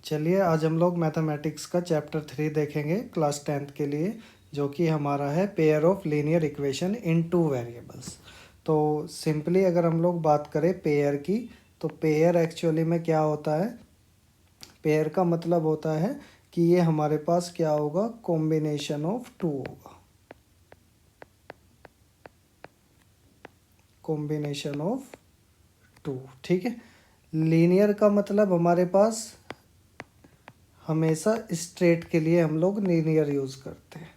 चलिए आज हम लोग मैथमेटिक्स का चैप्टर 3 देखेंगे क्लास 10th के लिए, जो कि हमारा है pair of linear equation in two variables. तो सिंपली अगर हम लोग बात करें पेयर की, तो पेयर एक्चुअली में क्या होता है? पेयर का मतलब होता है कि ये हमारे पास क्या होगा, कॉम्बिनेशन ऑफ टू होगा, कॉम्बिनेशन ऑफ टू। ठीक है। लीनियर का मतलब हमारे पास हमेशा स्ट्रेट के लिए हम लोग लीनियर यूज़ करते हैं।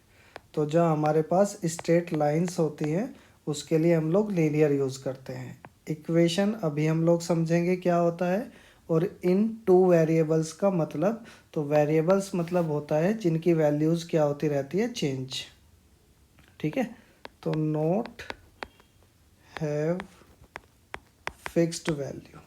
तो जहाँ हमारे पास स्ट्रेट लाइंस होती हैं उसके लिए हम लोग लीनियर यूज़ करते हैं। इक्वेशन अभी हम लोग समझेंगे क्या होता है। और इन टू वेरिएबल्स का मतलब, तो वेरिएबल्स मतलब होता है जिनकी वैल्यूज़ क्या होती रहती है, चेंज। ठीक है। तो not have fixed value.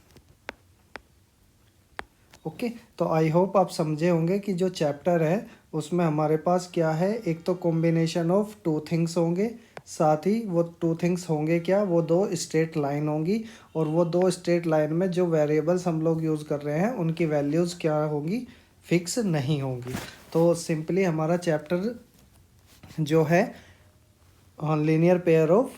Okay. तो आई होप आप समझे होंगे कि जो चैप्टर है उसमें हमारे पास क्या है, एक तो कॉम्बिनेशन ऑफ टू थिंग्स होंगे, साथ ही वो टू थिंग्स होंगे क्या, वो दो स्ट्रेट लाइन होंगी, और वो दो स्ट्रेट लाइन में जो वेरिएबल्स हम लोग यूज़ कर रहे हैं उनकी वैल्यूज़ क्या होंगी, फिक्स नहीं होंगी। तो सिंपली हमारा चैप्टर जो है लीनियर पेयर ऑफ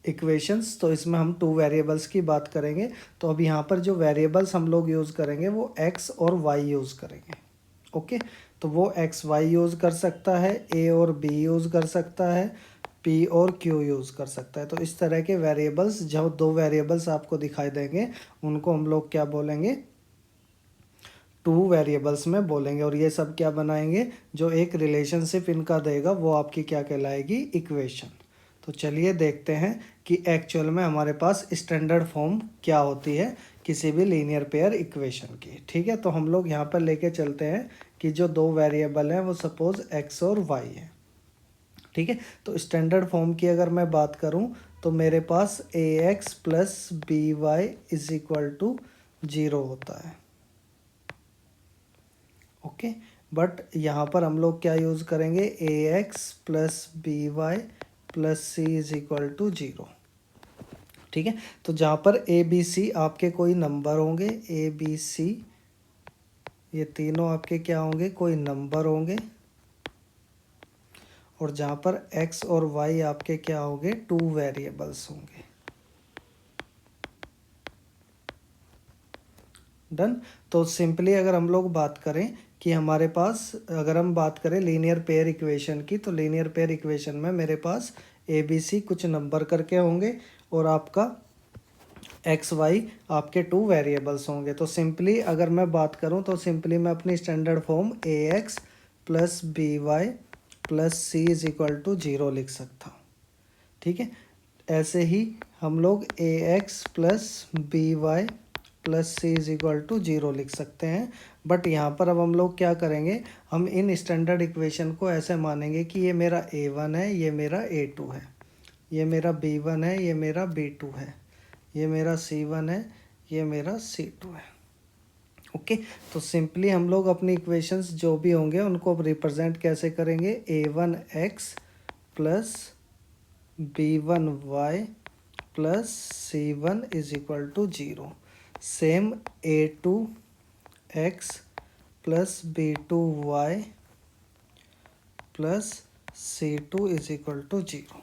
इक्वेशंस, तो इसमें हम टू वेरिएबल्स की बात करेंगे। तो अब यहाँ पर जो वेरिएबल्स हम लोग यूज़ करेंगे वो एक्स और वाई यूज़ करेंगे। ओके। तो वो एक्स वाई यूज़ कर सकता है, ए और बी यूज़ कर सकता है, पी और क्यू यूज़ कर सकता है। तो इस तरह के वेरिएबल्स, जब दो वेरिएबल्स आपको दिखाई देंगे उनको हम लोग क्या बोलेंगे, टू वेरिएबल्स में बोलेंगे। और ये सब क्या बनाएंगे, जो एक रिलेशनशिप इनका देगा वो आपकी क्या कहलाएगी, इक्वेशन। तो चलिए देखते हैं कि एक्चुअल में हमारे पास स्टैंडर्ड फॉर्म क्या होती है किसी भी लीनियर पेयर इक्वेशन की। ठीक है। तो हम लोग यहाँ पर लेके चलते हैं कि जो दो वेरिएबल हैं वो सपोज एक्स और वाई है। ठीक है। तो स्टैंडर्ड फॉर्म की अगर मैं बात करूँ तो मेरे पास a x plus B y is equal to 0 होता है। ओके। बट यहाँ पर हम लोग क्या यूज़ करेंगे, a x plus B Y plus C is equal to 0। ठीक है। तो जहाँ पर ए बी सी आपके कोई नंबर होंगे, ए बी सी ये तीनों आपके क्या होंगे, कोई नंबर होंगे। और जहाँ पर एक्स और वाई आपके क्या होंगे, टू वेरिएबल्स होंगे। डन। तो सिंपली अगर हम लोग बात करें कि हमारे पास, अगर हम बात करें लीनियर पेयर इक्वेशन की, तो लीनियर पेयर इक्वेशन में मेरे पास ए बी सी कुछ नंबर करके होंगे और आपका एक्स वाई आपके टू वेरिएबल्स होंगे। तो सिंपली अगर मैं बात करूं तो सिंपली मैं अपनी standard form A x plus B Y plus C is equal to 0 लिख सकता हूँ। ठीक है। ऐसे ही हम लोग a x plus B Y plus C is equal to 0 लिख सकते हैं। बट यहाँ पर अब हम लोग क्या करेंगे, हम इन स्टैंडर्ड इक्वेशन को ऐसे मानेंगे कि ये मेरा A1 है, ये मेरा A2 है, ये मेरा B1 है, ये मेरा B2 है, ये मेरा C1 है, ये मेरा C2 है। ओके। तो सिंपली हम लोग अपनी इक्वेशंस जो भी होंगे उनको रिप्रेजेंट कैसे करेंगे, A1x plus B1y plus C1 is equal to 0। Same A2x plus B2y plus C2 is equal to 0।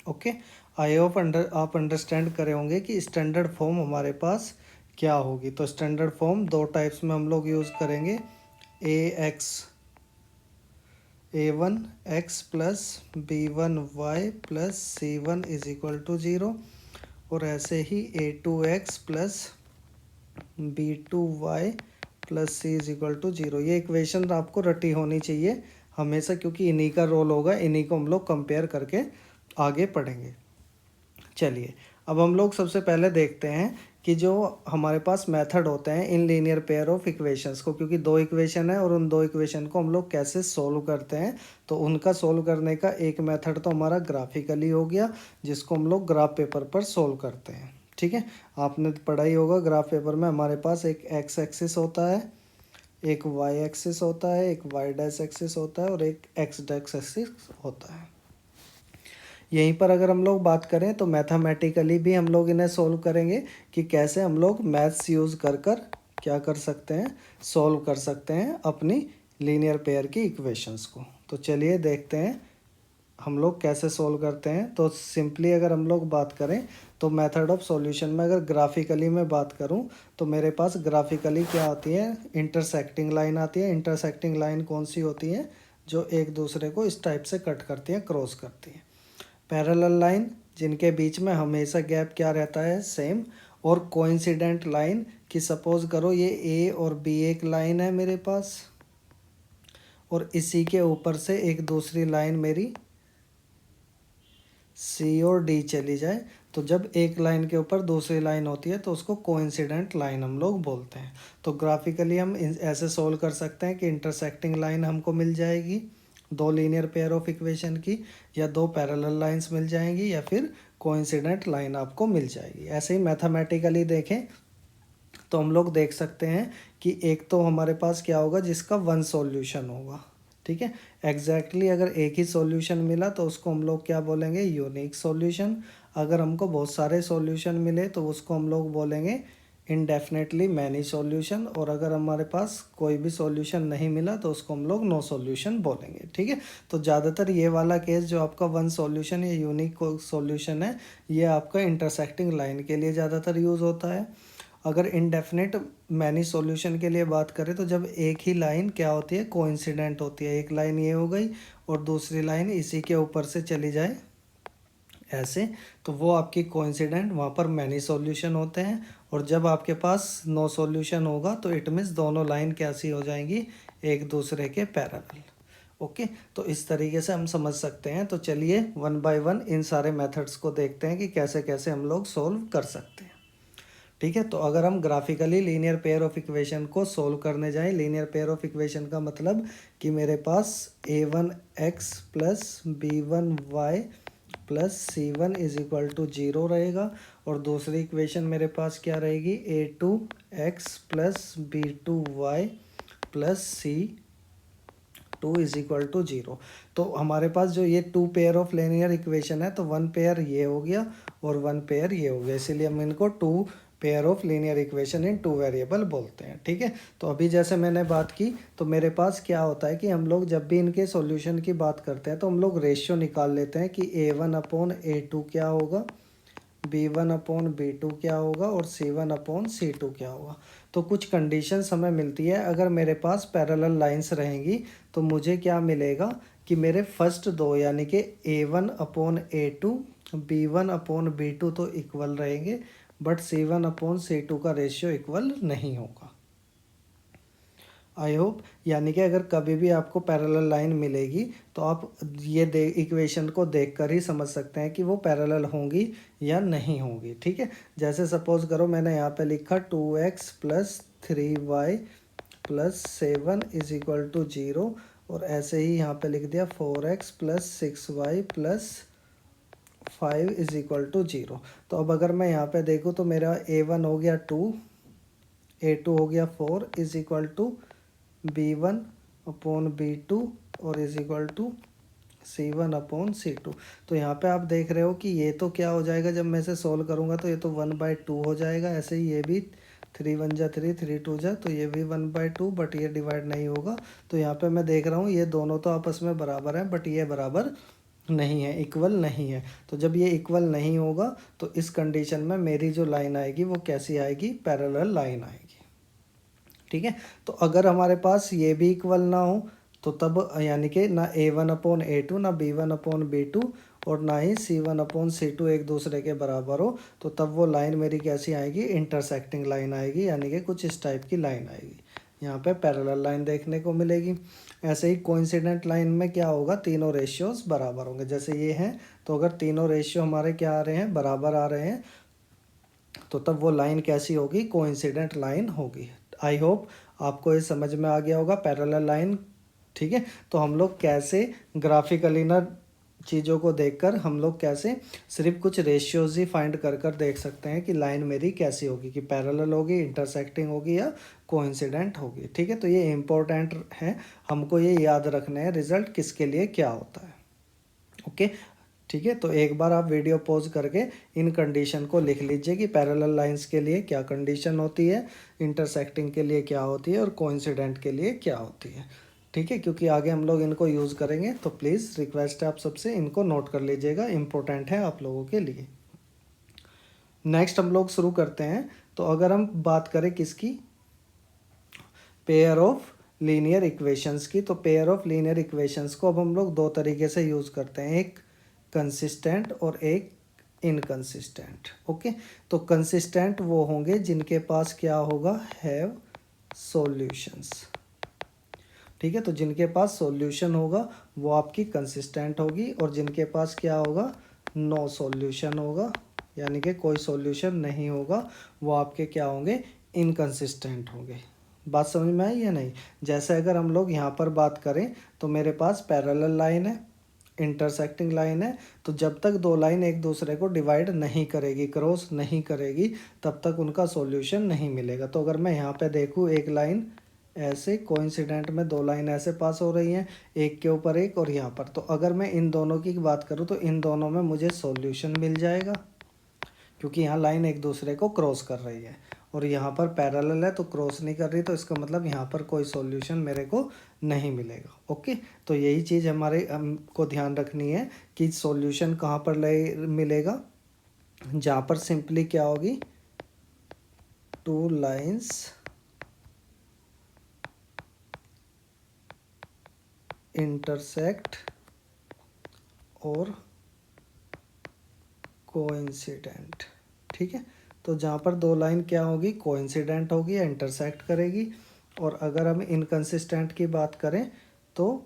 Okay. I hope आप अंडरस्टैंड करे होंगे कि स्टैंडर्ड फॉर्म हमारे पास क्या होगी। तो स्टैंडर्ड फॉर्म दो टाइप्स में हम लोग यूज़ करेंगे, A1x plus B1y plus C1 is equal to 0, और ऐसे ही A2x plus B2y plus C is equal to 0। ये इक्वेशन आपको रटी होनी चाहिए हमेशा, क्योंकि इन्हीं का रोल होगा, इन्हीं को हम लोग कंपेयर करके आगे पढ़ेंगे। चलिए अब हम लोग सबसे पहले देखते हैं कि जो हमारे पास मेथड होते हैं in linear pair of equations को, क्योंकि दो इक्वेशन है और उन दो इक्वेशन को हम लोग कैसे सोल्व करते हैं। तो उनका सोल्व करने का एक मेथड तो हमारा ग्राफिकली हो गया, जिसको हम लोग ग्राफ पेपर पर सोल्व करते हैं। ठीक है। आपने पढ़ा ही होगा, ग्राफ पेपर में हमारे पास एक एक्स एक्सिस होता है, एक वाई एक्सिस होता है, एक वाई डैश एक्सिस होता है और एक एक्स डैश एक्सिस होता है। यहीं पर अगर हम लोग बात करें तो मैथमेटिकली भी हम लोग इन्हें सोल्व करेंगे कि कैसे हम लोग मैथ्स यूज़ कर कर क्या कर सकते हैं, सॉल्व कर सकते हैं अपनी लीनियर पेयर की इक्वेशंस को। तो चलिए देखते हैं हम लोग कैसे सोल्व करते हैं। तो सिंपली अगर हम लोग बात करें तो मेथड ऑफ सॉल्यूशन में अगर ग्राफिकली मैं बात करूं तो मेरे पास ग्राफिकली क्या आती है, इंटरसेक्टिंग लाइन आती है। इंटरसेक्टिंग लाइन कौन सी होती है, जो एक दूसरे को इस टाइप से कट करती है, क्रॉस करती है। पैरेलल लाइन जिनके बीच में हमेशा गैप क्या रहता है, सेम। और कोइंसिडेंट लाइन कि सपोज करो ये ए और बी एक लाइन है मेरे पास और इसी के ऊपर से एक दूसरी लाइन मेरी सी और डी चली जाए, तो जब एक लाइन के ऊपर दूसरी लाइन होती है तो उसको कोइंसिडेंट लाइन हम लोग बोलते हैं। तो ग्राफिकली हम ऐसे सोल्व कर सकते हैं कि इंटरसेक्टिंग लाइन हमको मिल जाएगी दो लीनियर पेयर ऑफ इक्वेशन की, या दो पैरेलल लाइंस मिल जाएंगी, या फिर कोइंसिडेंट लाइन आपको मिल जाएगी। ऐसे ही मैथमेटिकली देखें तो हम लोग देख सकते हैं कि एक तो हमारे पास क्या होगा जिसका वन सॉल्यूशन होगा, ठीक है। एग्जैक्टली अगर एक ही सॉल्यूशन मिला तो उसको हम लोग क्या बोलेंगे, यूनिक सॉल्यूशन। अगर हमको बहुत सारे सॉल्यूशन मिले तो उसको हम लोग बोलेंगे इनडेफिनेटली मैनी सॉल्यूशन। और अगर हमारे पास कोई भी सॉल्यूशन नहीं मिला तो उसको हम लोग नो सॉल्यूशन बोलेंगे, ठीक है। तो ज़्यादातर ये वाला केस जो आपका वन सॉल्यूशन या यूनिक सॉल्यूशन है, ये आपका इंटरसेक्टिंग लाइन के लिए ज़्यादातर यूज़ होता है। अगर इनडेफिनेट मैनी सॉल्यूशन के लिए बात करें तो जब एक ही लाइन क्या होती है, कोइंसिडेंट होती है। एक लाइन ये हो गई और दूसरी लाइन इसी के ऊपर से चली जाए ऐसे, तो वो आपकी कोइंसिडेंट, वहाँ पर मैनी सॉल्यूशन होते हैं। और जब आपके पास नो सॉल्यूशन होगा तो इट मीन्स दोनों लाइन कैसी हो जाएंगी, एक दूसरे के पैरेलल। ओके, तो इस तरीके से हम समझ सकते हैं। तो चलिए वन बाय वन इन सारे मेथड्स को देखते हैं कि कैसे कैसे हम लोग सोल्व कर सकते हैं, ठीक है। तो अगर हम graphically linear pair of equation को सोल्व करने जाएं, लीनियर पेयर ऑफ इक्वेशन का मतलब कि मेरे पास a1x plus b1y plus c1 is equal to 0 रहेगा। और दूसरी इक्वेशन मेरे पास क्या रहेगी, a2x plus b2y plus c2 is equal to 0। तो हमारे पास जो ये two pair of linear equation है, तो वन पेयर ये हो गया और वन पेयर ये हो गया, इसीलिए हम इनको two pair of linear equation in two variable बोलते हैं, ठीक है। तो अभी जैसे मैंने बात की तो मेरे पास क्या होता है कि हम लोग जब भी इनके सॉल्यूशन की बात करते हैं तो हम लोग रेशियो निकाल लेते हैं कि a1/a2 क्या होगा, b1/b2 क्या होगा और c1/c2 क्या होगा। तो कुछ कंडीशंस हमें मिलती है। अगर मेरे पास पैरेलल लाइंस रहेंगी तो मुझे क्या मिलेगा कि मेरे फर्स्ट दो यानी कि a1/a2 b1/b2 तो इक्वल रहेंगे, बट c1/c2 का रेशियो इक्वल नहीं होगा। आई होप, यानी कि अगर कभी भी आपको पैरेलल लाइन मिलेगी तो आप ये इक्वेशन को देखकर ही समझ सकते हैं कि वो पैरेलल होंगी या नहीं होंगी, ठीक है। जैसे सपोज करो मैंने यहाँ पे लिखा 2x plus 3y plus 7 is equal to 0, और ऐसे ही यहाँ पे लिख दिया 4x plus 6y plus 5 is equal to 0। तो अब अगर मैं यहाँ पे देखूँ तो मेरा a1 हो गया 2, a2 हो गया 4 इज इक्वल टू b1/b2 और इज इक्वल टू c1/c2। तो यहाँ पे आप देख रहे हो कि ये तो क्या हो जाएगा, जब मैं इसे सोल्व करूँगा तो ये तो 1/2 हो जाएगा। ऐसे ही ये भी 3 1 जा 3 3 2 जा, तो ये भी 1/2, बट ये डिवाइड नहीं होगा। तो यहाँ पे मैं देख रहा हूँ ये दोनों तो आपस में बराबर हैं, बट ये बराबर नहीं है, इक्वल नहीं है। तो जब ये इक्वल नहीं होगा तो इस कंडीशन में मेरी जो लाइन आएगी वो कैसी आएगी, पैरेलल लाइन आएगी, ठीक है। तो अगर हमारे पास ये भी इक्वल ना हो तो तब यानी कि ना a1/a2 ना b1/b2 और ना ही c1/c2 एक दूसरे के बराबर हो, तो तब वो लाइन मेरी कैसी आएगी, इंटरसेक्टिंग लाइन आएगी, यानी कि कुछ इस टाइप की लाइन आएगी। यहाँ पे पैरेलल लाइन देखने को मिलेगी। ऐसे ही कोइंसिडेंट लाइन में क्या होगा, तीनों रेशियोज बराबर होंगे। जैसे ये हैं तो अगर तीनों रेशियो हमारे क्या आ रहे हैं, बराबर आ रहे हैं, तो तब वो लाइन कैसी होगी, कोइंसिडेंट लाइन होगी। आई होप आपको ये समझ में आ गया होगा पैरेलल लाइन, ठीक है। तो हम लोग कैसे ग्राफिकली ना चीज़ों को देखकर हम लोग कैसे सिर्फ कुछ रेशियोज ही फाइंड कर कर देख सकते हैं कि लाइन मेरी कैसी होगी, कि पैरेलल होगी, इंटरसेक्टिंग होगी या कोइंसिडेंट होगी, ठीक है। तो ये इम्पोर्टेंट है, हमको ये याद रखना है रिजल्ट किसके लिए क्या होता है। ओके, ठीक है, तो एक बार आप वीडियो पॉज करके इन कंडीशन को लिख लीजिए कि पैरेलल लाइंस के लिए क्या कंडीशन होती है, इंटरसेक्टिंग के लिए क्या होती है और कोइंसिडेंट के लिए क्या होती है। ठीक है, क्योंकि आगे हम लोग इनको यूज़ करेंगे, तो प्लीज़ रिक्वेस्ट है आप सबसे इनको नोट कर लीजिएगा, इम्पोर्टेंट है आप लोगों के लिए। नेक्स्ट हम लोग शुरू करते हैं। तो अगर हम बात करें किसकी, पेयर ऑफ लीनियर इक्वेशंस की, तो पेयर ऑफ लीनियर इक्वेशंस को अब हम लोग दो तरीके से यूज़ करते हैं, एक कंसिस्टेंट और एक इनकंसिस्टेंट। ओके, तो कंसिस्टेंट वो होंगे जिनके पास क्या होगा, हैव सॉल्यूशंस। ठीक है, तो जिनके पास सॉल्यूशन होगा वो आपकी कंसिस्टेंट होगी, और जिनके पास क्या होगा, नो सॉल्यूशन होगा, यानी कि कोई सॉल्यूशन नहीं होगा, वो आपके क्या होंगे, इनकंसिस्टेंट होंगे। बात समझ में आई या नहीं। जैसे अगर हम लोग यहाँ पर बात करें तो मेरे पास पैरेलल लाइन है, इंटरसेक्टिंग लाइन है, तो जब तक दो लाइन एक दूसरे को डिवाइड नहीं करेगी, क्रॉस नहीं करेगी, तब तक उनका सॉल्यूशन नहीं मिलेगा। तो अगर मैं यहाँ पे देखूँ, एक लाइन ऐसे कोइंसिडेंट में दो लाइन ऐसे पास हो रही हैं, एक के ऊपर एक और यहाँ पर, तो अगर मैं इन दोनों की बात करूँ तो इन दोनों में मुझे सॉल्यूशन मिल जाएगा, क्योंकि यहाँ लाइन एक दूसरे को क्रॉस कर रही है, और यहाँ पर पैरेलल है तो क्रॉस नहीं कर रही, तो इसका मतलब यहाँ पर कोई सॉल्यूशन मेरे को नहीं मिलेगा। ओके, तो यही चीज़ हमारे हमको ध्यान रखनी है कि सॉल्यूशन कहाँ पर मिलेगा, जहाँ पर सिंपली क्या होगी, टू लाइंस इंटरसेक्ट और कोइंसिडेंट। ठीक है, तो जहाँ पर दो लाइन क्या होगी, कोइंसिडेंट होगी या इंटरसेक्ट करेगी, और अगर हम इनकंसिस्टेंट की बात करें तो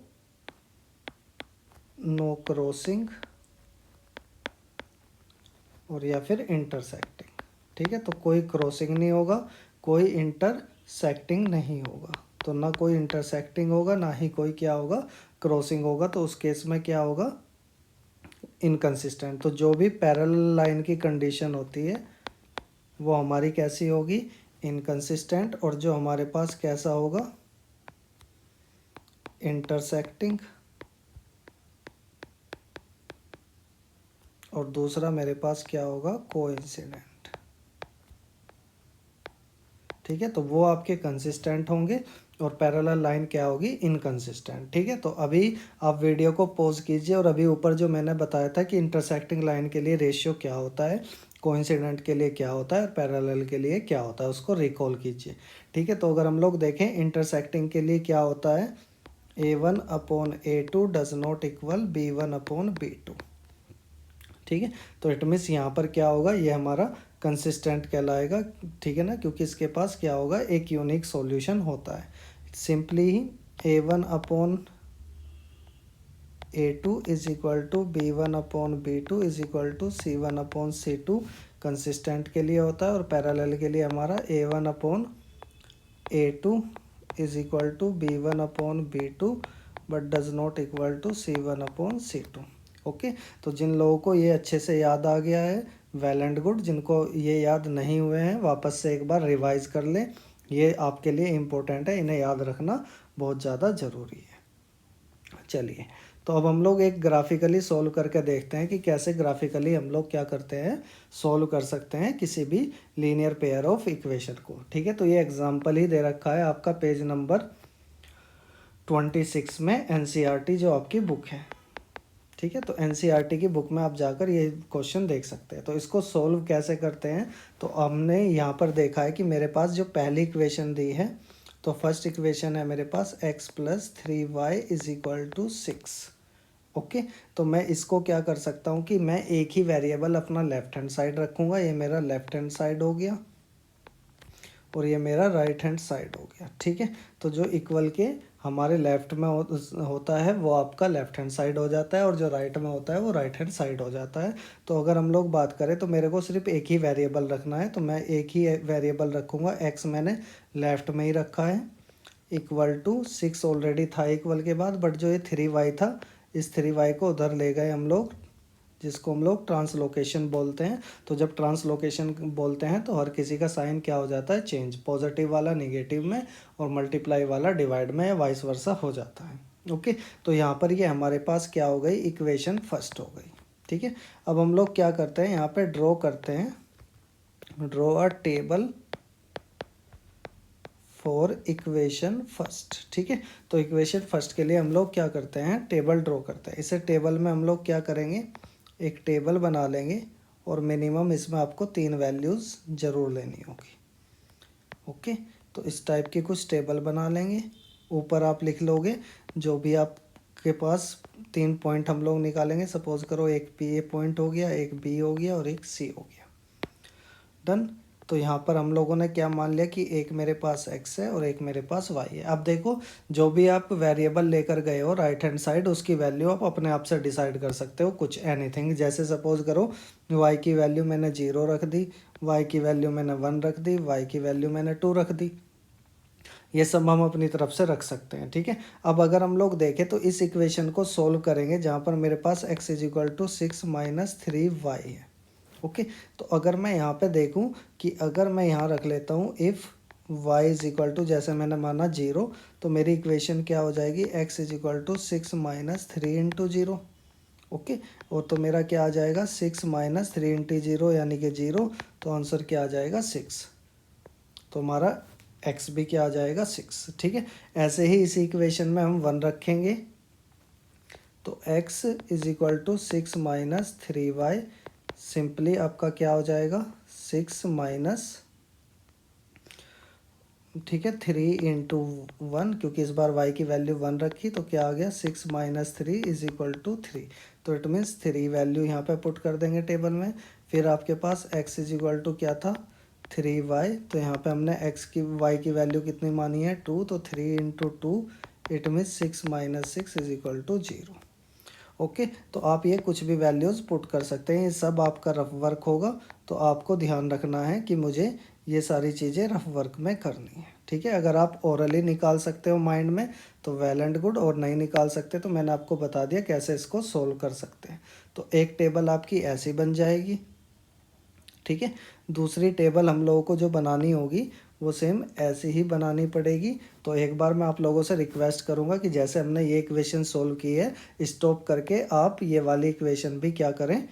नो क्रॉसिंग और या फिर इंटरसेक्टिंग। ठीक है, तो कोई क्रॉसिंग नहीं होगा, कोई इंटरसेक्टिंग नहीं होगा, तो ना कोई इंटरसेक्टिंग होगा, ना ही कोई क्या होगा, क्रॉसिंग होगा, तो उस केस में क्या होगा, इनकंसिस्टेंट। तो जो भी पैरेलल लाइन की कंडीशन होती है वो हमारी कैसी होगी, इनकंसिस्टेंट, और जो हमारे पास कैसा होगा, इंटरसेक्टिंग, और दूसरा मेरे पास क्या होगा, कोइंसिडेंट। ठीक है, तो वो आपके कंसिस्टेंट होंगे और पैरेलल लाइन क्या होगी, इनकंसिस्टेंट। ठीक है, तो अभी आप वीडियो को पॉज कीजिए और अभी ऊपर जो मैंने बताया था कि इंटरसेक्टिंग लाइन के लिए रेशियो क्या होता है, कोइंसिडेंट के लिए क्या होता है और पैरेलल के लिए क्या होता है, उसको रिकॉल कीजिए। ठीक है, तो अगर हम लोग देखें इंटरसेक्टिंग के लिए क्या होता है, A1/A2 does not equal B1/B2। ठीक है, तो इट मीन्स यहाँ पर क्या होगा, ये हमारा कंसिस्टेंट कहलाएगा। ठीक है ना, क्योंकि इसके पास क्या होगा, एक यूनिक सॉल्यूशन होता है। सिंपली ही A1/A2 is equal to B1/B2 is equal to C1/C2 consistent के लिए होता है, और पैरेलल के लिए हमारा A1/A2 is equal to B1/B2 but does not equal to C1/C2। Okay, तो जिन लोगों को ये अच्छे से याद आ गया है, वेल एंड गुड। जिनको ये याद नहीं हुए हैं, वापस से एक बार रिवाइज कर लें, ये आपके लिए इम्पोर्टेंट है, इन्हें याद रखना बहुत ज़्यादा ज़रूरी है। चलिए, तो अब हम लोग एक ग्राफिकली सॉल्व करके देखते हैं कि कैसे ग्राफिकली हम लोग क्या करते हैं, सॉल्व कर सकते हैं किसी भी लीनियर पेयर ऑफ इक्वेशन को। ठीक है, तो ये एग्जांपल ही दे रखा है आपका पेज नंबर 26 में एनसीईआरटी जो आपकी बुक है। ठीक है, तो एनसीईआरटी की बुक में आप जाकर ये क्वेश्चन देख सकते हैं। तो इसको सॉल्व कैसे करते हैं, तो हमने यहाँ पर देखा है कि मेरे पास जो पहली इक्वेशन दी है, तो फर्स्ट इक्वेशन है मेरे पास x + 3y is equal to 6। Okay, तो मैं इसको क्या कर सकता हूँ कि मैं एक ही वेरिएबल अपना लेफ्ट हैंड साइड रखूँगा, ये मेरा लेफ्ट हैंड साइड हो गया और ये मेरा राइट हैंड साइड हो गया। ठीक है, तो जो इक्वल के हमारे लेफ्ट में होता है वो आपका लेफ्ट हैंड साइड हो जाता है, और जो राइट में होता है वो राइट हैंड साइड हो जाता है। तो अगर हम लोग बात करें तो मेरे को सिर्फ एक ही वेरिएबल रखना है, तो मैं एक ही वेरिएबल रखूँगा, x मैंने लेफ्ट में ही रखा है, इक्वल टू 6 ऑलरेडी था इक्वल के बाद, बट जो ये 3y था, इस 3y को उधर ले गए हम लोग, जिसको हम लोग ट्रांसलोकेशन बोलते हैं। तो जब ट्रांसलोकेशन बोलते हैं तो हर किसी का साइन क्या हो जाता है, चेंज, पॉजिटिव वाला निगेटिव में और मल्टीप्लाई वाला डिवाइड में या वाइस वर्सा हो जाता है। ओके, तो यहाँ पर ये हमारे पास क्या हो गई, इक्वेशन फर्स्ट हो गई। ठीक है। अब हम लोग क्या करते हैं, यहाँ पे ड्रॉ करते हैं, draw a table for equation first. ठीक है, तो इक्वेशन फर्स्ट के लिए हम लोग क्या करते हैं, टेबल ड्रॉ करते हैं। इसे टेबल में हम लोग क्या करेंगे, एक टेबल बना लेंगे और मिनिमम इसमें आपको 3 वैल्यूज़ ज़रूर लेनी होगी। ओके, तो इस टाइप की कुछ टेबल बना लेंगे। ऊपर आप लिख लोगे जो भी आपके पास 3 पॉइंट हम लोग निकालेंगे। सपोज करो एक पी ए पॉइंट हो गया, एक बी हो गया और एक सी हो गया। डन। तो यहाँ पर हम लोगों ने क्या मान लिया कि एक मेरे पास x है और एक मेरे पास y है। अब देखो, जो भी आप वेरिएबल लेकर गए हो राइट हैंड साइड, उसकी वैल्यू आप अपने आप से डिसाइड कर सकते हो कुछ एनीथिंग। जैसे सपोज करो y की वैल्यू मैंने 0 रख दी, y की वैल्यू मैंने 1 रख दी, y की वैल्यू मैंने 2 रख दी। ये सब हम अपनी तरफ से रख सकते हैं। ठीक है, अब अगर हम लोग देखें तो इस इक्वेशन को सोल्व करेंगे जहाँ पर मेरे पास x = 6 - 3y है। ओके, तो अगर मैं यहाँ पे देखूँ कि अगर मैं यहाँ रख लेता हूँ इफ़ y = जैसे मैंने माना 0, तो मेरी इक्वेशन क्या हो जाएगी, x = 6 - 3 × 0। ओके, और तो मेरा क्या आ जाएगा, 6 - 3 × 0 यानी कि 0, तो आंसर क्या आ जाएगा 6। तो हमारा x भी क्या आ जाएगा 6। ठीक है, ऐसे ही इसी इक्वेशन में हम 1 रखेंगे, तो x = 6 - 3y सिंपली आपका क्या हो जाएगा 6 माइनस, ठीक है, 3 × 1, क्योंकि इस बार y की वैल्यू 1 रखी तो क्या आ गया 6 - 3 = 3। तो इट मीन्स 3 वैल्यू यहाँ पे पुट कर देंगे टेबल में। फिर आपके पास x = क्या था 3y, तो यहाँ पे हमने y की वैल्यू कितनी मानी है 2, तो 3 × 2 इट मीन्स 6 - 6 = 0। ओके, तो आप ये कुछ भी वैल्यूज़ पुट कर सकते हैं। ये सब आपका रफ वर्क होगा, तो आपको ध्यान रखना है कि मुझे ये सारी चीज़ें रफ वर्क में करनी है। ठीक है, अगर आप ओरली निकाल सकते हो माइंड में तो वेल एंड गुड, और नहीं निकाल सकते तो मैंने आपको बता दिया कैसे इसको सोल्व कर सकते हैं। तो एक टेबल आपकी ऐसी बन जाएगी। ठीक है, दूसरी टेबल हम लोगों को जो बनानी होगी वो सेम ऐसे ही बनानी पड़ेगी। तो एक बार मैं आप लोगों से रिक्वेस्ट करूंगा कि जैसे हमने ये इक्वेशन सोल्व की है, स्टॉप करके आप ये वाली इक्वेशन भी क्या करें,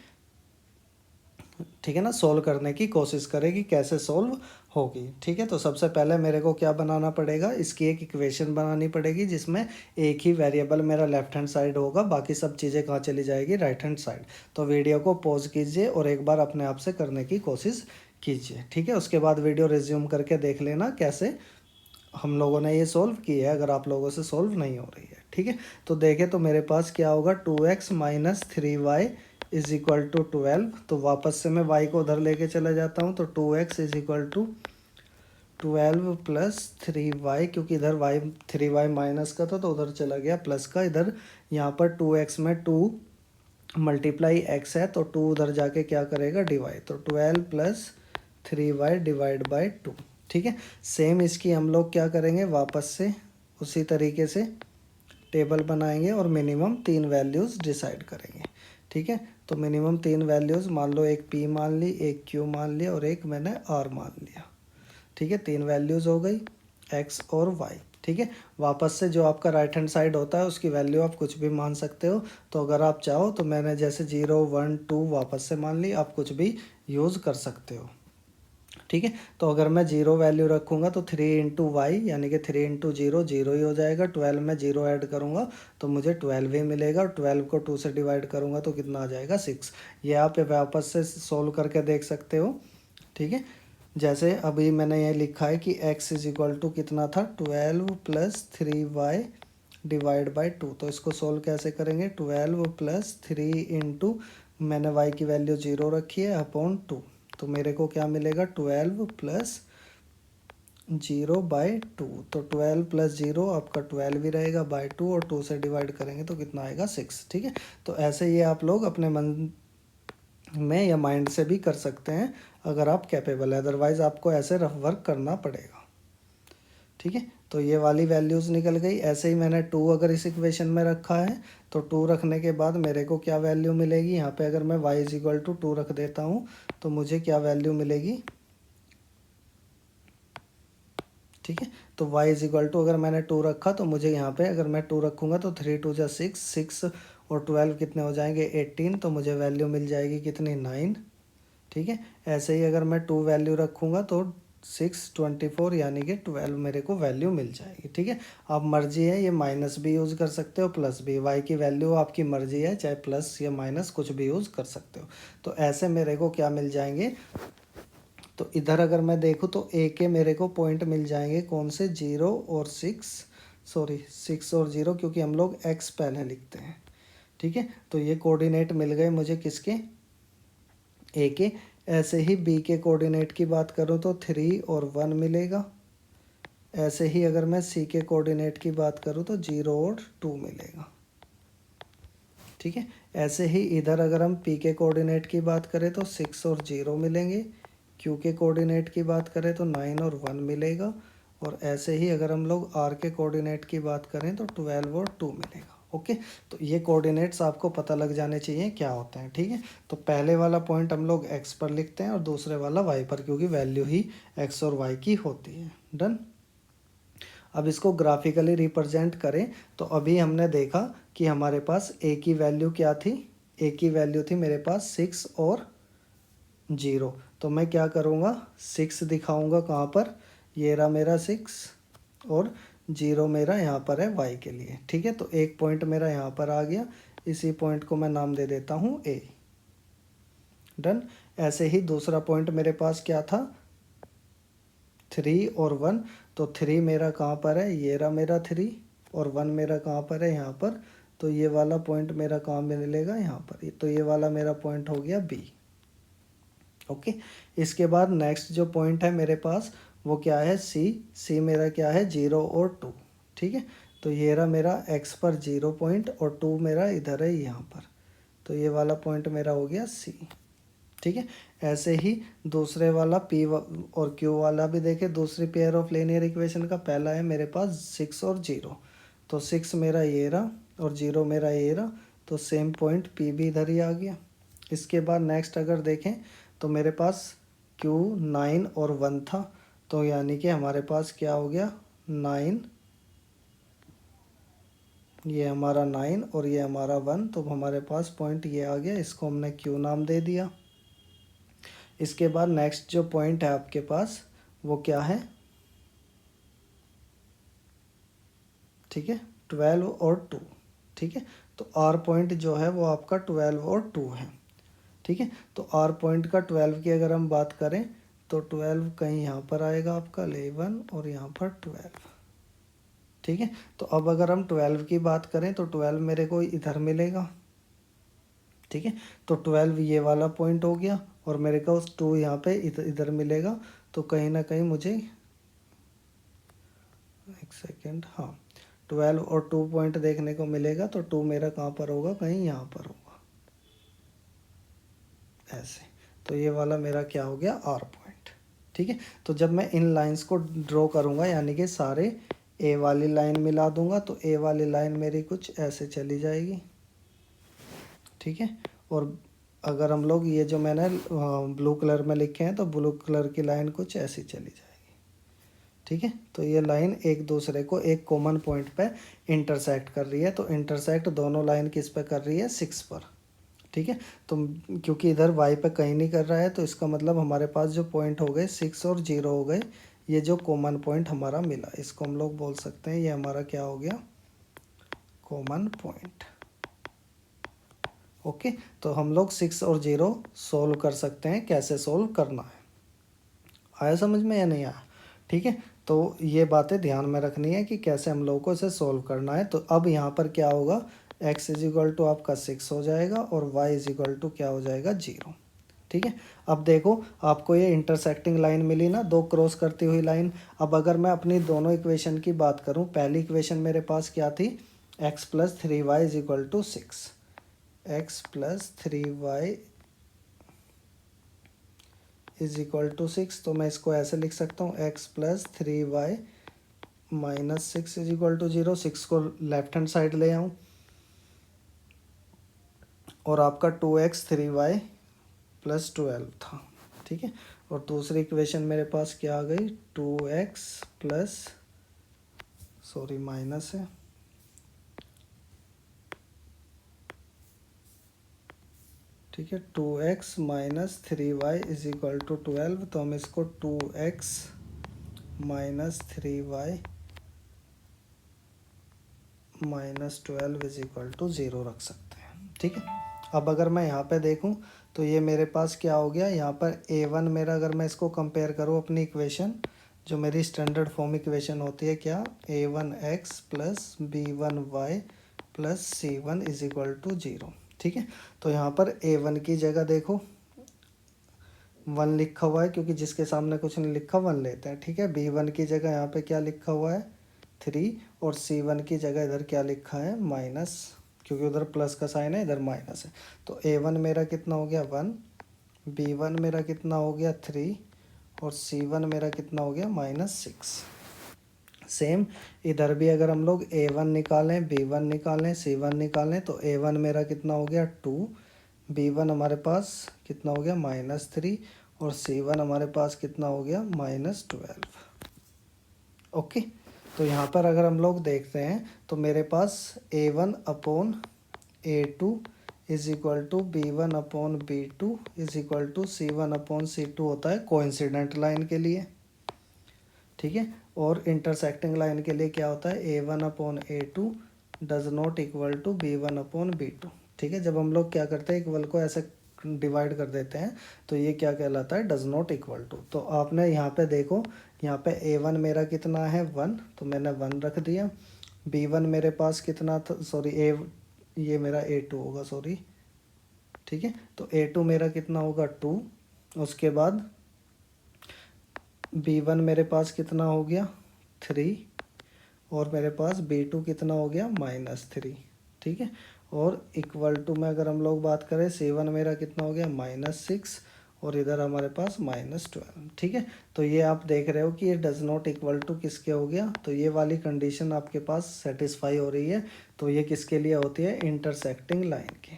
ठीक है ना, सोल्व करने की कोशिश करें कि कैसे सोल्व होगी। ठीक है, तो सबसे पहले मेरे को क्या बनाना पड़ेगा, इसकी एक इक्वेशन बनानी पड़ेगी जिसमें एक ही वेरिएबल मेरा लेफ्ट हैंड साइड होगा, बाकी सब चीज़ें कहाँ चली जाएगी, राइट हैंड साइड। तो वीडियो को पॉज कीजिए और एक बार अपने आप से करने की कोशिश कीजिए। ठीक है, उसके बाद वीडियो रिज्यूम करके देख लेना कैसे हम लोगों ने ये सोल्व की है, अगर आप लोगों से सोल्व नहीं हो रही है। ठीक है, तो देखें तो मेरे पास क्या होगा 2x - 3y = 12। तो वापस से मैं y को उधर लेके चला जाता हूँ, तो 2x = 12 + 3y, क्योंकि इधर y 3y माइनस का था तो उधर चला गया प्लस का। इधर यहाँ पर 2x में 2 × x है, तो 2 उधर जाके क्या करेगा डिवाइड, तो 12 + 3y / 2। ठीक है, सेम इसकी हम लोग क्या करेंगे, वापस से उसी तरीके से टेबल बनाएंगे और मिनिमम 3 वैल्यूज़ डिसाइड करेंगे। ठीक है, तो मिनिमम 3 वैल्यूज़ मान लो, एक p मान ली, एक q मान लिया और एक मैंने r मान लिया। ठीक है, 3 वैल्यूज़ हो गई x और y। ठीक है, वापस से जो आपका राइट हैंड साइड होता है उसकी वैल्यू आप कुछ भी मान सकते हो। तो अगर आप चाहो तो मैंने जैसे 0 1 2 वापस से मान ली, आप कुछ भी यूज़ कर सकते हो। ठीक है, तो अगर मैं 0 वैल्यू रखूँगा तो 3 × y यानी कि 3 × 0 0 ही हो जाएगा। 12 में 0 ऐड करूँगा तो मुझे 12 ही मिलेगा, और 12 को 2 से डिवाइड करूँगा तो कितना आ जाएगा 6। ये आप वापस से सोल्व करके देख सकते हो। ठीक है, जैसे अभी मैंने ये लिखा है कि x = कितना था 12 + 3y / 2। तो इसको सोल्व कैसे करेंगे, 12 + 3 × मैंने y की वैल्यू 0 रखी है अपॉन 2, तो मेरे को क्या मिलेगा 12 + 0/2। तो 12 + 0 आपका 12 ही रहेगा बाय 2, और 2 से डिवाइड करेंगे तो कितना आएगा 6। ठीक है, तो ऐसे ये आप लोग अपने मन में या माइंड से भी कर सकते हैं अगर आप कैपेबल है, अदरवाइज़ आपको ऐसे रफ वर्क करना पड़ेगा। ठीक है, तो ये वाली वैल्यूज़ निकल गई। ऐसे ही मैंने 2 अगर इस इक्वेशन में रखा है तो 2 रखने के बाद मेरे को क्या वैल्यू मिलेगी, यहाँ पे अगर मैं y = 2 रख देता हूँ तो मुझे क्या वैल्यू मिलेगी। ठीक है, तो y = अगर मैंने 2 रखा तो मुझे यहाँ पे अगर मैं 2 रखूँगा तो 3 × 2 = 6, 6 और 12 कितने हो जाएंगे 18, तो मुझे वैल्यू मिल जाएगी कितनी 9। ठीक है, ऐसे ही अगर मैं 2 वैल्यू रखूँगा तो 6 24 यानी कि 12 मेरे को वैल्यू मिल जाएगी। ठीक है, आप मर्जी है, ये माइनस भी यूज़ कर सकते हो प्लस भी, वाई की वैल्यू आपकी मर्जी है, चाहे प्लस या माइनस कुछ भी यूज़ कर सकते हो। तो ऐसे मेरे को क्या मिल जाएंगे, तो इधर अगर मैं देखूँ तो ए के मेरे को पॉइंट मिल जाएंगे कौन से 0 और 6, सॉरी 6 और 0, क्योंकि हम लोग एक्स पहले लिखते हैं। ठीक है, तो ये कोऑर्डिनेट मिल गए मुझे किसके, ए के। ऐसे ही बी के कोऑर्डिनेट की बात करूँ तो 3 और 1 मिलेगा। ऐसे ही अगर मैं सी के कोऑर्डिनेट की बात करूँ तो 0 और 2 मिलेगा। ठीक है, ऐसे ही इधर अगर हम पी के कोऑर्डिनेट की बात करें तो 6 और 0 मिलेंगे। क्यू के कोऑर्डिनेट की बात करें तो 9 और 1 मिलेगा। और ऐसे ही अगर हम लोग आर के कोऑर्डिनेट की बात करें तो 12 और 2 मिलेगा। ओके, तो ये कोऑर्डिनेट्स आपको पता लग जाने चाहिए क्या होते हैं। ठीक है, तो पहले वाला पॉइंट हम लोग एक्स पर लिखते हैं और दूसरे वाला वाई पर, क्योंकि वैल्यू ही एक्स और वाई की होती है। डन। अब इसको ग्राफिकली रिप्रेजेंट करें तो अभी हमने देखा कि हमारे पास ए की वैल्यू क्या थी, ए की वैल्यू थी मेरे पास 6 और 0। तो मैं क्या करूँगा, 6 दिखाऊँगा कहाँ पर, ये रहा मेरा 6 और 0 मेरा यहाँ पर है वाई के लिए। ठीक है, तो एक पॉइंट मेरा यहाँ पर आ गया, इसी पॉइंट को मैं नाम दे देता हूँ ए। डन। ऐसे ही दूसरा पॉइंट मेरे पास क्या था, 3 और 1, तो 3 मेरा कहाँ पर है, ये रहा मेरा 3, और 1 मेरा कहाँ पर है, यहाँ पर। तो ये वाला पॉइंट मेरा कहाँ मिलेगा, यहाँ पर। तो ये वाला मेरा पॉइंट हो गया बी। ओके, इसके बाद नेक्स्ट जो पॉइंट है मेरे पास वो क्या है, सी। सी मेरा क्या है 0 और 2। ठीक है, तो ये रहा मेरा एक्स पर 0 पॉइंट और 2 मेरा इधर है यहाँ पर। तो ये वाला पॉइंट मेरा हो गया सी। ठीक है, ऐसे ही दूसरे वाला पी और क्यू वाला भी देखें, दूसरी पेयर ऑफ लीनियर इक्वेशन का पहला है मेरे पास 6 और 0। तो 6 मेरा ये रहा और 0 मेरा ये रहा, तो सेम पॉइंट पी भी इधर ही आ गया। इसके बाद नेक्स्ट अगर देखें तो मेरे पास क्यू 9 और 1 था, तो यानी कि हमारे पास क्या हो गया 9, ये हमारा 9 और ये हमारा 1, तो हमारे पास पॉइंट ये आ गया, इसको हमने क्यू नाम दे दिया। इसके बाद नेक्स्ट जो पॉइंट है आपके पास वो क्या है, ठीक है 12 और 2। ठीक है, तो आर पॉइंट जो है वो आपका 12 और 2 है। ठीक है, तो आर पॉइंट का 12 की अगर हम बात करें तो 12 कहीं यहाँ पर आएगा आपका 11 और यहाँ पर 12। ठीक है, तो अब अगर हम 12 की बात करें तो 12 मेरे को इधर मिलेगा। ठीक है, तो 12 ये वाला पॉइंट हो गया और मेरे को 2 यहाँ पे इधर मिलेगा। तो कहीं ना कहीं मुझे एक सेकेंड, हाँ 12 और 2 पॉइंट देखने को मिलेगा, तो 2 मेरा कहाँ पर होगा, कहीं यहाँ पर होगा ऐसे। तो ये वाला मेरा क्या हो गया आर पॉइंट। ठीक है, तो जब मैं इन लाइंस को ड्रॉ करूँगा यानी कि सारे ए वाली लाइन मिला दूंगा, तो ए वाली लाइन मेरी कुछ ऐसे चली जाएगी। ठीक है, और अगर हम लोग ये जो मैंने ब्लू कलर में लिखे हैं तो ब्लू कलर की लाइन कुछ ऐसी चली जाएगी। ठीक है, तो ये लाइन एक दूसरे को एक कॉमन पॉइंट पे इंटरसेक्ट कर रही है, तो इंटरसेक्ट दोनों लाइन किस पे कर रही है 6 पर। ठीक है, तो क्योंकि इधर वाई पे कहीं नहीं कर रहा है, तो इसका मतलब हमारे पास जो पॉइंट हो गए 6 और 0 हो गए, ये जो कॉमन पॉइंट हमारा मिला इसको हम लोग बोल सकते हैं ये हमारा क्या हो गया कॉमन पॉइंट। ओके, तो हम लोग 6 और 0 सोल्व कर सकते हैं, कैसे सोल्व करना है आया समझ में या नहीं आया। ठीक है, तो ये बातें ध्यान में रखनी है कि कैसे हम लोगों को इसे सोल्व करना है। तो अब यहाँ पर क्या होगा, x इज इक्वल टू आपका 6 हो जाएगा और y इज इक्वल टू क्या हो जाएगा 0। ठीक है, अब देखो आपको ये इंटरसेक्टिंग लाइन मिली ना, दो क्रॉस करती हुई लाइन। अब अगर मैं अपनी दोनों इक्वेशन की बात करूँ, पहली इक्वेशन मेरे पास क्या थी, x plus 3y is equal to 6, X plus 3y is equal to 6। तो मैं इसको ऐसे लिख सकता हूँ x plus 3y minus 6 is equal to 0। 6 को लेफ्ट हैंड साइड ले आऊँ और आपका 2x 3y प्लस 12 था। ठीक है, और दूसरी इक्वेशन मेरे पास क्या आ गई 2x प्लस, सॉरी माइनस है, ठीक है। 2x minus 3y is equal to 12, तो हम इसको 2x minus 3y minus 12 is equal to 0 रख सकते हैं। ठीक है। अब अगर मैं यहाँ पे देखूँ तो ये मेरे पास क्या हो गया, यहाँ पर a1 मेरा, अगर मैं इसको कंपेयर करूँ अपनी इक्वेशन, जो मेरी स्टैंडर्ड फॉर्म इक्वेशन होती है क्या, a1x plus b1y plus c1 is equal to 0। ठीक है। तो यहाँ पर a1 की जगह देखो 1 लिखा हुआ है, क्योंकि जिसके सामने कुछ नहीं लिखा 1 लेते हैं। ठीक है। b1 की जगह यहाँ पे क्या लिखा हुआ है 3, और c1 की जगह इधर क्या लिखा है माइनस, क्योंकि उधर प्लस का साइन है, इधर माइनस है। तो a1 मेरा कितना हो गया 1, b1 मेरा कितना हो गया 3, और c1 मेरा कितना हो गया -6। सेम इधर भी अगर हम लोग a1 निकालें, b1 निकालें, c1 निकालें, तो a1 मेरा कितना हो गया 2, b1 हमारे पास कितना हो गया -3, और c1 हमारे पास कितना हो गया -12। ओके। तो यहाँ पर अगर हम लोग देखते हैं तो मेरे पास a1 upon a2 is equal to b1 upon b2 is equal to c1 upon c2 होता है कोइंसिडेंट लाइन के लिए। ठीक है। और इंटरसेक्टिंग लाइन के लिए क्या होता है a1 upon a2 does not equal to b1 upon b2। ठीक है। जब हम लोग क्या करते हैं इक्वल को ऐसे डिवाइड कर देते हैं तो ये क्या कहलाता है डज नॉट इक्वल टू। तो आपने यहाँ पे देखो, यहाँ पे a1 मेरा कितना है 1, तो मैंने 1 रख दिया। b1 मेरे पास कितना था, सॉरी ये मेरा a2 होगा, सॉरी। ठीक है। तो a2 मेरा कितना होगा 2, उसके बाद b1 मेरे पास कितना हो गया 3, और मेरे पास b2 कितना हो गया -3। ठीक है। और इक्वल टू में अगर हम लोग बात करें c1 मेरा कितना हो गया -6, और इधर हमारे पास -12। ठीक है। तो ये आप देख रहे हो कि ये डज नॉट इक्वल टू किसके हो गया, तो ये वाली कंडीशन आपके पास सेटिस्फाई हो रही है। तो ये किसके लिए होती है, इंटरसेक्टिंग लाइन के।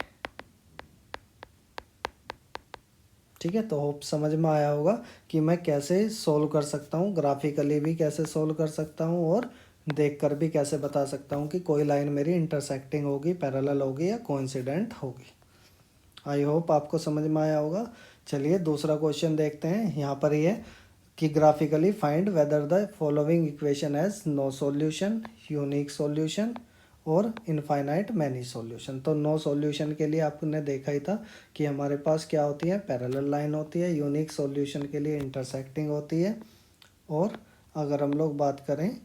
ठीक है। तो होप समझ में आया होगा कि मैं कैसे सोल्व कर सकता हूँ, ग्राफिकली भी कैसे सोल्व कर सकता हूँ, और देखकर भी कैसे बता सकता हूँ कि कोई लाइन मेरी इंटरसेक्टिंग होगी, पैरेलल होगी, या कोइंसिडेंट होगी। आई होप आपको समझ में आया होगा। चलिए दूसरा क्वेश्चन देखते हैं। यहाँ पर ये कि graphically find whether the following equation has no solution, unique solution और इनफाइनाइट मैनी सॉल्यूशन। तो नो सॉल्यूशन के लिए आपने देखा ही था कि हमारे पास क्या होती है, पैरेलल लाइन होती है। यूनिक सॉल्यूशन के लिए इंटरसेक्टिंग होती है। और अगर हम लोग बात करें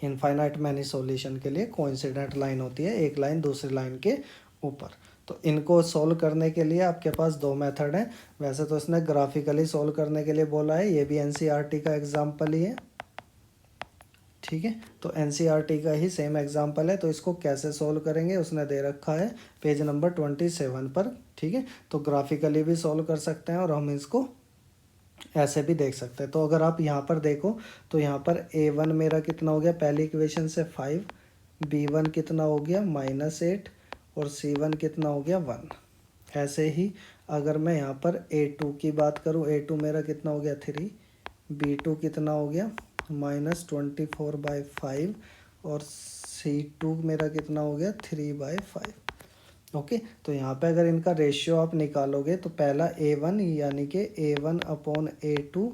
इनफाइनाइट मैनी सॉल्यूशन के लिए कोइंसिडेंट लाइन होती है, एक लाइन दूसरी लाइन के ऊपर। तो इनको सोल्व करने के लिए आपके पास दो मेथड हैं। वैसे तो इसने ग्राफिकली सोल्व करने के लिए बोला है, ये भी एनसीईआरटी का एग्जाम्पल ही है। ठीक है। तो एनसीईआरटी का ही सेम एग्जाम्पल है। तो इसको कैसे सोल्व करेंगे उसने दे रखा है पेज नंबर 27 पर। ठीक है। तो ग्राफिकली भी सोल्व कर सकते हैं और हम इसको ऐसे भी देख सकते हैं। तो अगर आप यहाँ पर देखो तो यहाँ पर a1 मेरा कितना हो गया पहली इक्वेशन से 5, b1 कितना हो गया -8, और c1 कितना हो गया 1। ऐसे ही अगर मैं यहाँ पर a2 की बात करूँ, a2 मेरा कितना हो गया 3, b2 कितना हो गया -24/5, और c2 मेरा कितना हो गया 3/5। ओके। तो यहाँ पे अगर इनका रेशियो आप निकालोगे तो पहला a1 यानी कि a1 upon a2,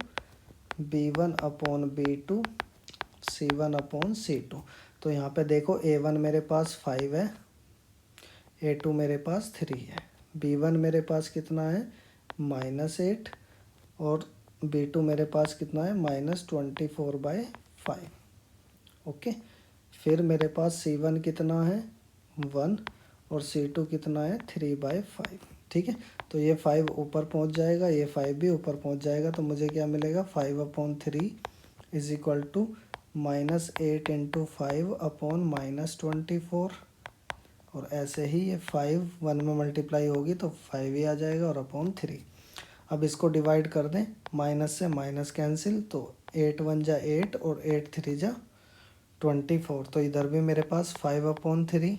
b1 upon b2, c1 upon c2। तो यहाँ पे देखो a1 मेरे पास 5 है, a2 मेरे पास 3 है, b1 मेरे पास कितना है -8, और b2 मेरे पास कितना है -24/5। ओके। फिर मेरे पास c1 कितना है 1, और c2 कितना है 3/5। ठीक है। तो ये 5 ऊपर पहुंच जाएगा, ये 5 भी ऊपर पहुंच जाएगा। तो मुझे क्या मिलेगा 5/3 is equal to -8 into 5 upon -24। और ऐसे ही ये 5 1 में मल्टीप्लाई होगी तो 5 ही आ जाएगा, और अपॉन 3। अब इसको डिवाइड कर दें, माइनस से माइनस कैंसिल, तो 8 1 जा 8 और 8 3 जा 24। तो इधर भी मेरे पास 5/3,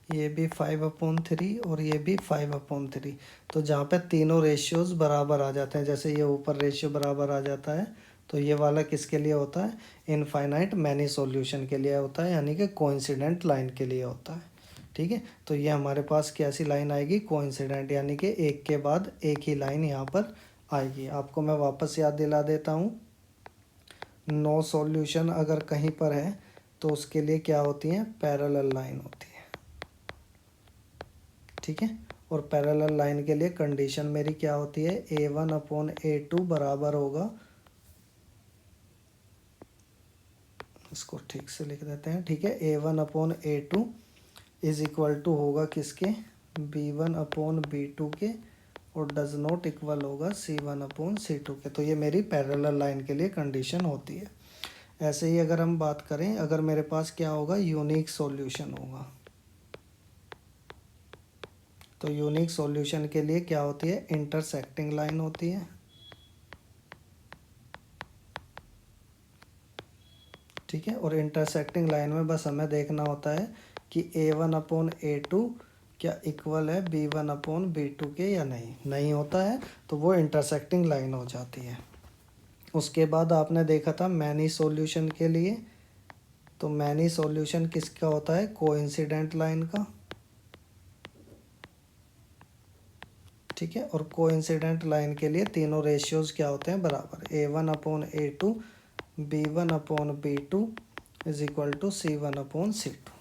ये भी 5/3, और ये भी 5/3। तो जहाँ पे तीनों रेशियोज बराबर आ जाते हैं, जैसे ये ऊपर रेशियो बराबर आ जाता है, तो ये वाला किसके लिए होता है इनफाइनाइट मैनी सॉल्यूशन के लिए होता है, यानी कि कोइंसिडेंट लाइन के लिए होता है। ठीक है, तो ये हमारे पास कैसी लाइन आएगी, कोइंसिडेंट, यानी कि एक के बाद एक ही लाइन यहाँ पर आएगी। आपको मैं वापस याद दिला देता हूँ, नो सॉल्यूशन अगर कहीं पर है तो उसके लिए क्या होती है, पैरेलल लाइन होती है। ठीक है, और पैरेलल लाइन के लिए कंडीशन मेरी क्या होती है, A1/A2 बराबर होगा, इसको ठीक से लिख देते हैं। ठीक है, A1/A2 इज इक्वल टू होगा किसके, B1/B2 के, और डज नॉट इक्वल होगा C1/C2 के। तो ये मेरी पैरेलल लाइन के लिए कंडीशन होती है। ऐसे ही अगर हम बात करें, अगर मेरे पास क्या होगा, यूनिक सॉल्यूशन होगा, तो यूनिक सॉल्यूशन के लिए क्या होती है, इंटरसेक्टिंग लाइन होती है। ठीक है, और इंटरसेक्टिंग लाइन में बस हमें देखना होता है कि A1/A2 क्या इक्वल है B1/B2 के या नहीं, नहीं होता है तो वो इंटरसेक्टिंग लाइन हो जाती है। उसके बाद आपने देखा था मैनी सॉल्यूशन के लिए, तो मैनी सॉल्यूशन किसका होता है, कोइंसिडेंट लाइन का। ठीक है, और कोइंसिडेंट लाइन के लिए तीनों रेशियोज क्या होते हैं, बराबर, A1/A2 B1/B2 is equal to C1/C2।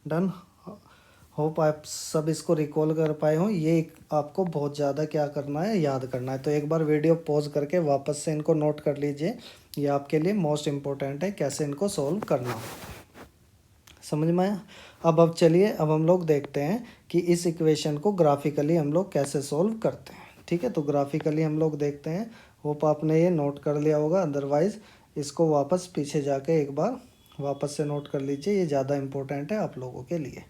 Done. Hope आप सब इसको रिकॉल कर पाए हों। ये आपको बहुत ज़्यादा क्या करना है, याद करना है। तो एक बार वीडियो पॉज करके वापस से इनको नोट कर लीजिए, ये आपके लिए मोस्ट इम्पोर्टेंट है, कैसे इनको सोल्व करना हो। समझ में आया। अब चलिए, अब हम लोग देखते हैं कि इस इक्वेशन को ग्राफिकली हम लोग कैसे सोल्व करते हैं। ठीक है, तो ग्राफिकली हम लोग देखते हैं। होप आपने ये नोट कर लिया होगा, अदरवाइज़ इसको वापस पीछे जाके एक बार वापस से नोट कर लीजिए, ये ज़्यादा इम्पोर्टेंट है आप लोगों के लिए।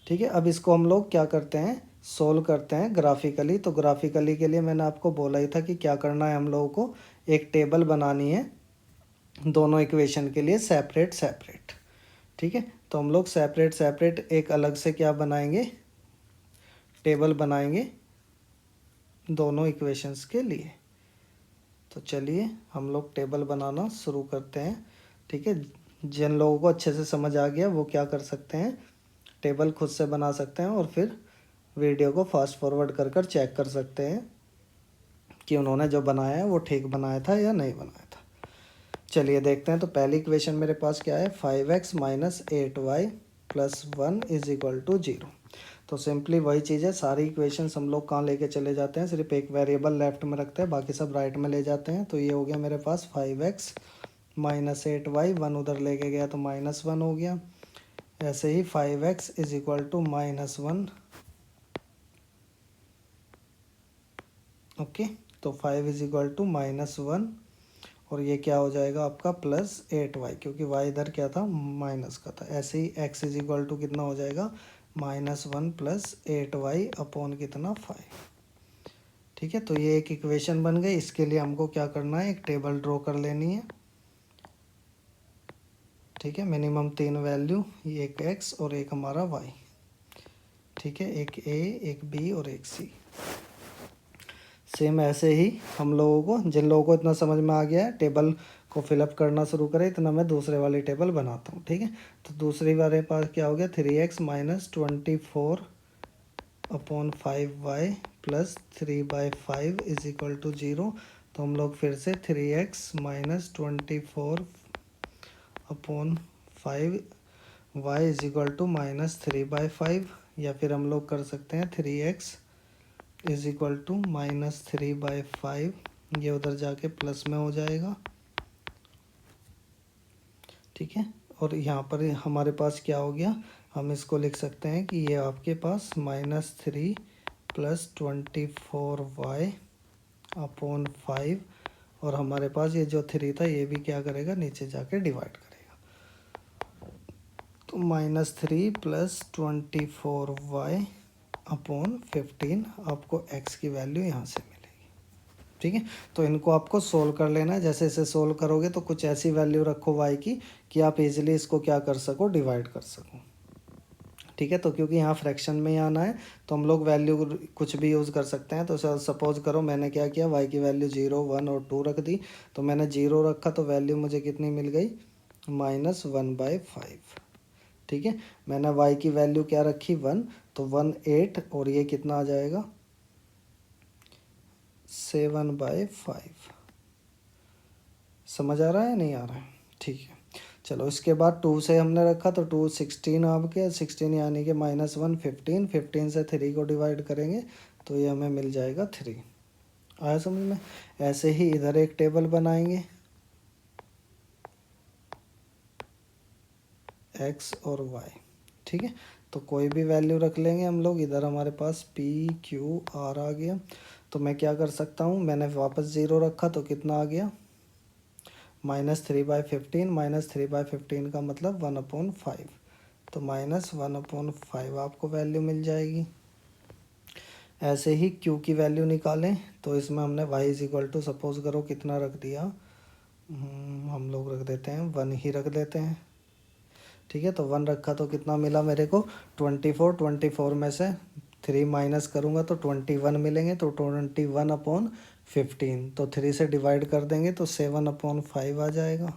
ठीक है, अब इसको हम लोग क्या करते हैं, सोल्व करते हैं ग्राफिकली। तो ग्राफिकली के लिए मैंने आपको बोला ही था कि क्या करना है, हम लोगों को एक टेबल बनानी है दोनों इक्वेशन के लिए, सेपरेट सेपरेट। ठीक है, तो हम लोग सेपरेट सेपरेट एक अलग से क्या बनाएंगे, टेबल बनाएंगे दोनों इक्वेशंस के लिए। तो चलिए हम लोग टेबल बनाना शुरू करते हैं। ठीक है, जिन लोगों को अच्छे से समझ आ गया वो क्या कर सकते हैं, टेबल खुद से बना सकते हैं और फिर वीडियो को फास्ट फॉरवर्ड कर कर चेक कर सकते हैं कि उन्होंने जो बनाया है वो ठीक बनाया था या नहीं बनाया था। चलिए देखते हैं। तो पहली इक्वेशन मेरे पास क्या है, 5x - 8y + 1 is equal to 0। तो सिंपली वही चीज़ है, सारी इक्वेशंस हम लोग कहाँ लेके चले जाते हैं, सिर्फ एक वेरिएबल लेफ्ट में रखते हैं, बाकी सब राइट में ले जाते हैं। तो ये हो गया मेरे पास 5x - 8y, 1 उधर लेके गया तो -1 हो गया। ऐसे ही 5x is equal to -1। Okay, तो 5 इज इक्वल टू -1, और ये क्या हो जाएगा आपका +8y, क्योंकि y इधर क्या था, माइनस का था। ऐसे ही x इज इक्वल टू कितना हो जाएगा, -1 + 8y अपॉन कितना, 5। ठीक है, तो ये एक इक्वेशन बन गई। इसके लिए हमको क्या करना है, एक टेबल ड्रॉ कर लेनी है। ठीक है, मिनिमम 3 वैल्यू, ये एक x और एक हमारा y। ठीक है, एक a, एक b और एक c। सेम ऐसे ही हम लोगों को, जिन लोगों को इतना समझ में आ गया है, टेबल को फिलअप करना शुरू करें, इतना मैं दूसरे वाली टेबल बनाता हूँ। ठीक है, तो दूसरी वाले पास क्या हो गया, 3x - 24 upon 5y + 3/5 is equal to 0। तो हम लोग फिर से 3x - 24 upon 5y is equal to -3/5, या फिर हम लोग कर सकते हैं 3x इज इक्वल टू -3/5, ये उधर जाके प्लस में हो जाएगा। ठीक है, और यहाँ पर हमारे पास क्या हो गया, हम इसको लिख सकते हैं कि ये आपके पास -3 + 24y अपॉन 5, और हमारे पास ये जो 3 था ये भी क्या करेगा, नीचे जाके डिवाइड करेगा। तो -3 + 24y अपॉन 15, आपको x की वैल्यू यहाँ से मिलेगी। ठीक है, तो इनको आपको सोल्व कर लेना है। जैसे इसे सोल्व करोगे तो कुछ ऐसी वैल्यू रखो y की कि आप इजीली इसको क्या कर सको, डिवाइड कर सको। ठीक है, तो क्योंकि यहाँ फ्रैक्शन में ही आना है तो हम लोग वैल्यू कुछ भी यूज़ कर सकते हैं। तो सपोज करो मैंने क्या किया, y की वैल्यू 0, 1 और 2 रख दी। तो मैंने 0 रखा तो वैल्यू मुझे कितनी मिल गई, -1/5। ठीक है, मैंने y की वैल्यू क्या रखी 1, तो 1 8 और ये कितना आ जाएगा 7/5। समझ आ रहा है नहीं आ रहा है? ठीक है, चलो इसके बाद 2 से हमने रखा तो 2 16 आ गया, 16 यानी कि -1 15, 15 से 3 को डिवाइड करेंगे तो ये हमें मिल जाएगा 3। आया समझ में? ऐसे ही इधर एक टेबल बनाएंगे x और y। ठीक है, तो कोई भी वैल्यू रख लेंगे हम लोग। इधर हमारे पास p q r आ गया, तो मैं क्या कर सकता हूँ, मैंने वापस 0 रखा तो कितना आ गया -3/15, -3/15 का मतलब 1/5, तो -1/5 आपको वैल्यू मिल जाएगी। ऐसे ही q की वैल्यू निकालें तो इसमें हमने y is equal to suppose करो कितना रख दिया, हम लोग रख देते हैं 1 ही रख देते हैं। ठीक है, तो 1 रखा तो कितना मिला मेरे को 24, 24 में से 3 माइनस करूँगा तो 21 मिलेंगे, तो 21/15, तो 3 से डिवाइड कर देंगे तो 7/5 आ जाएगा।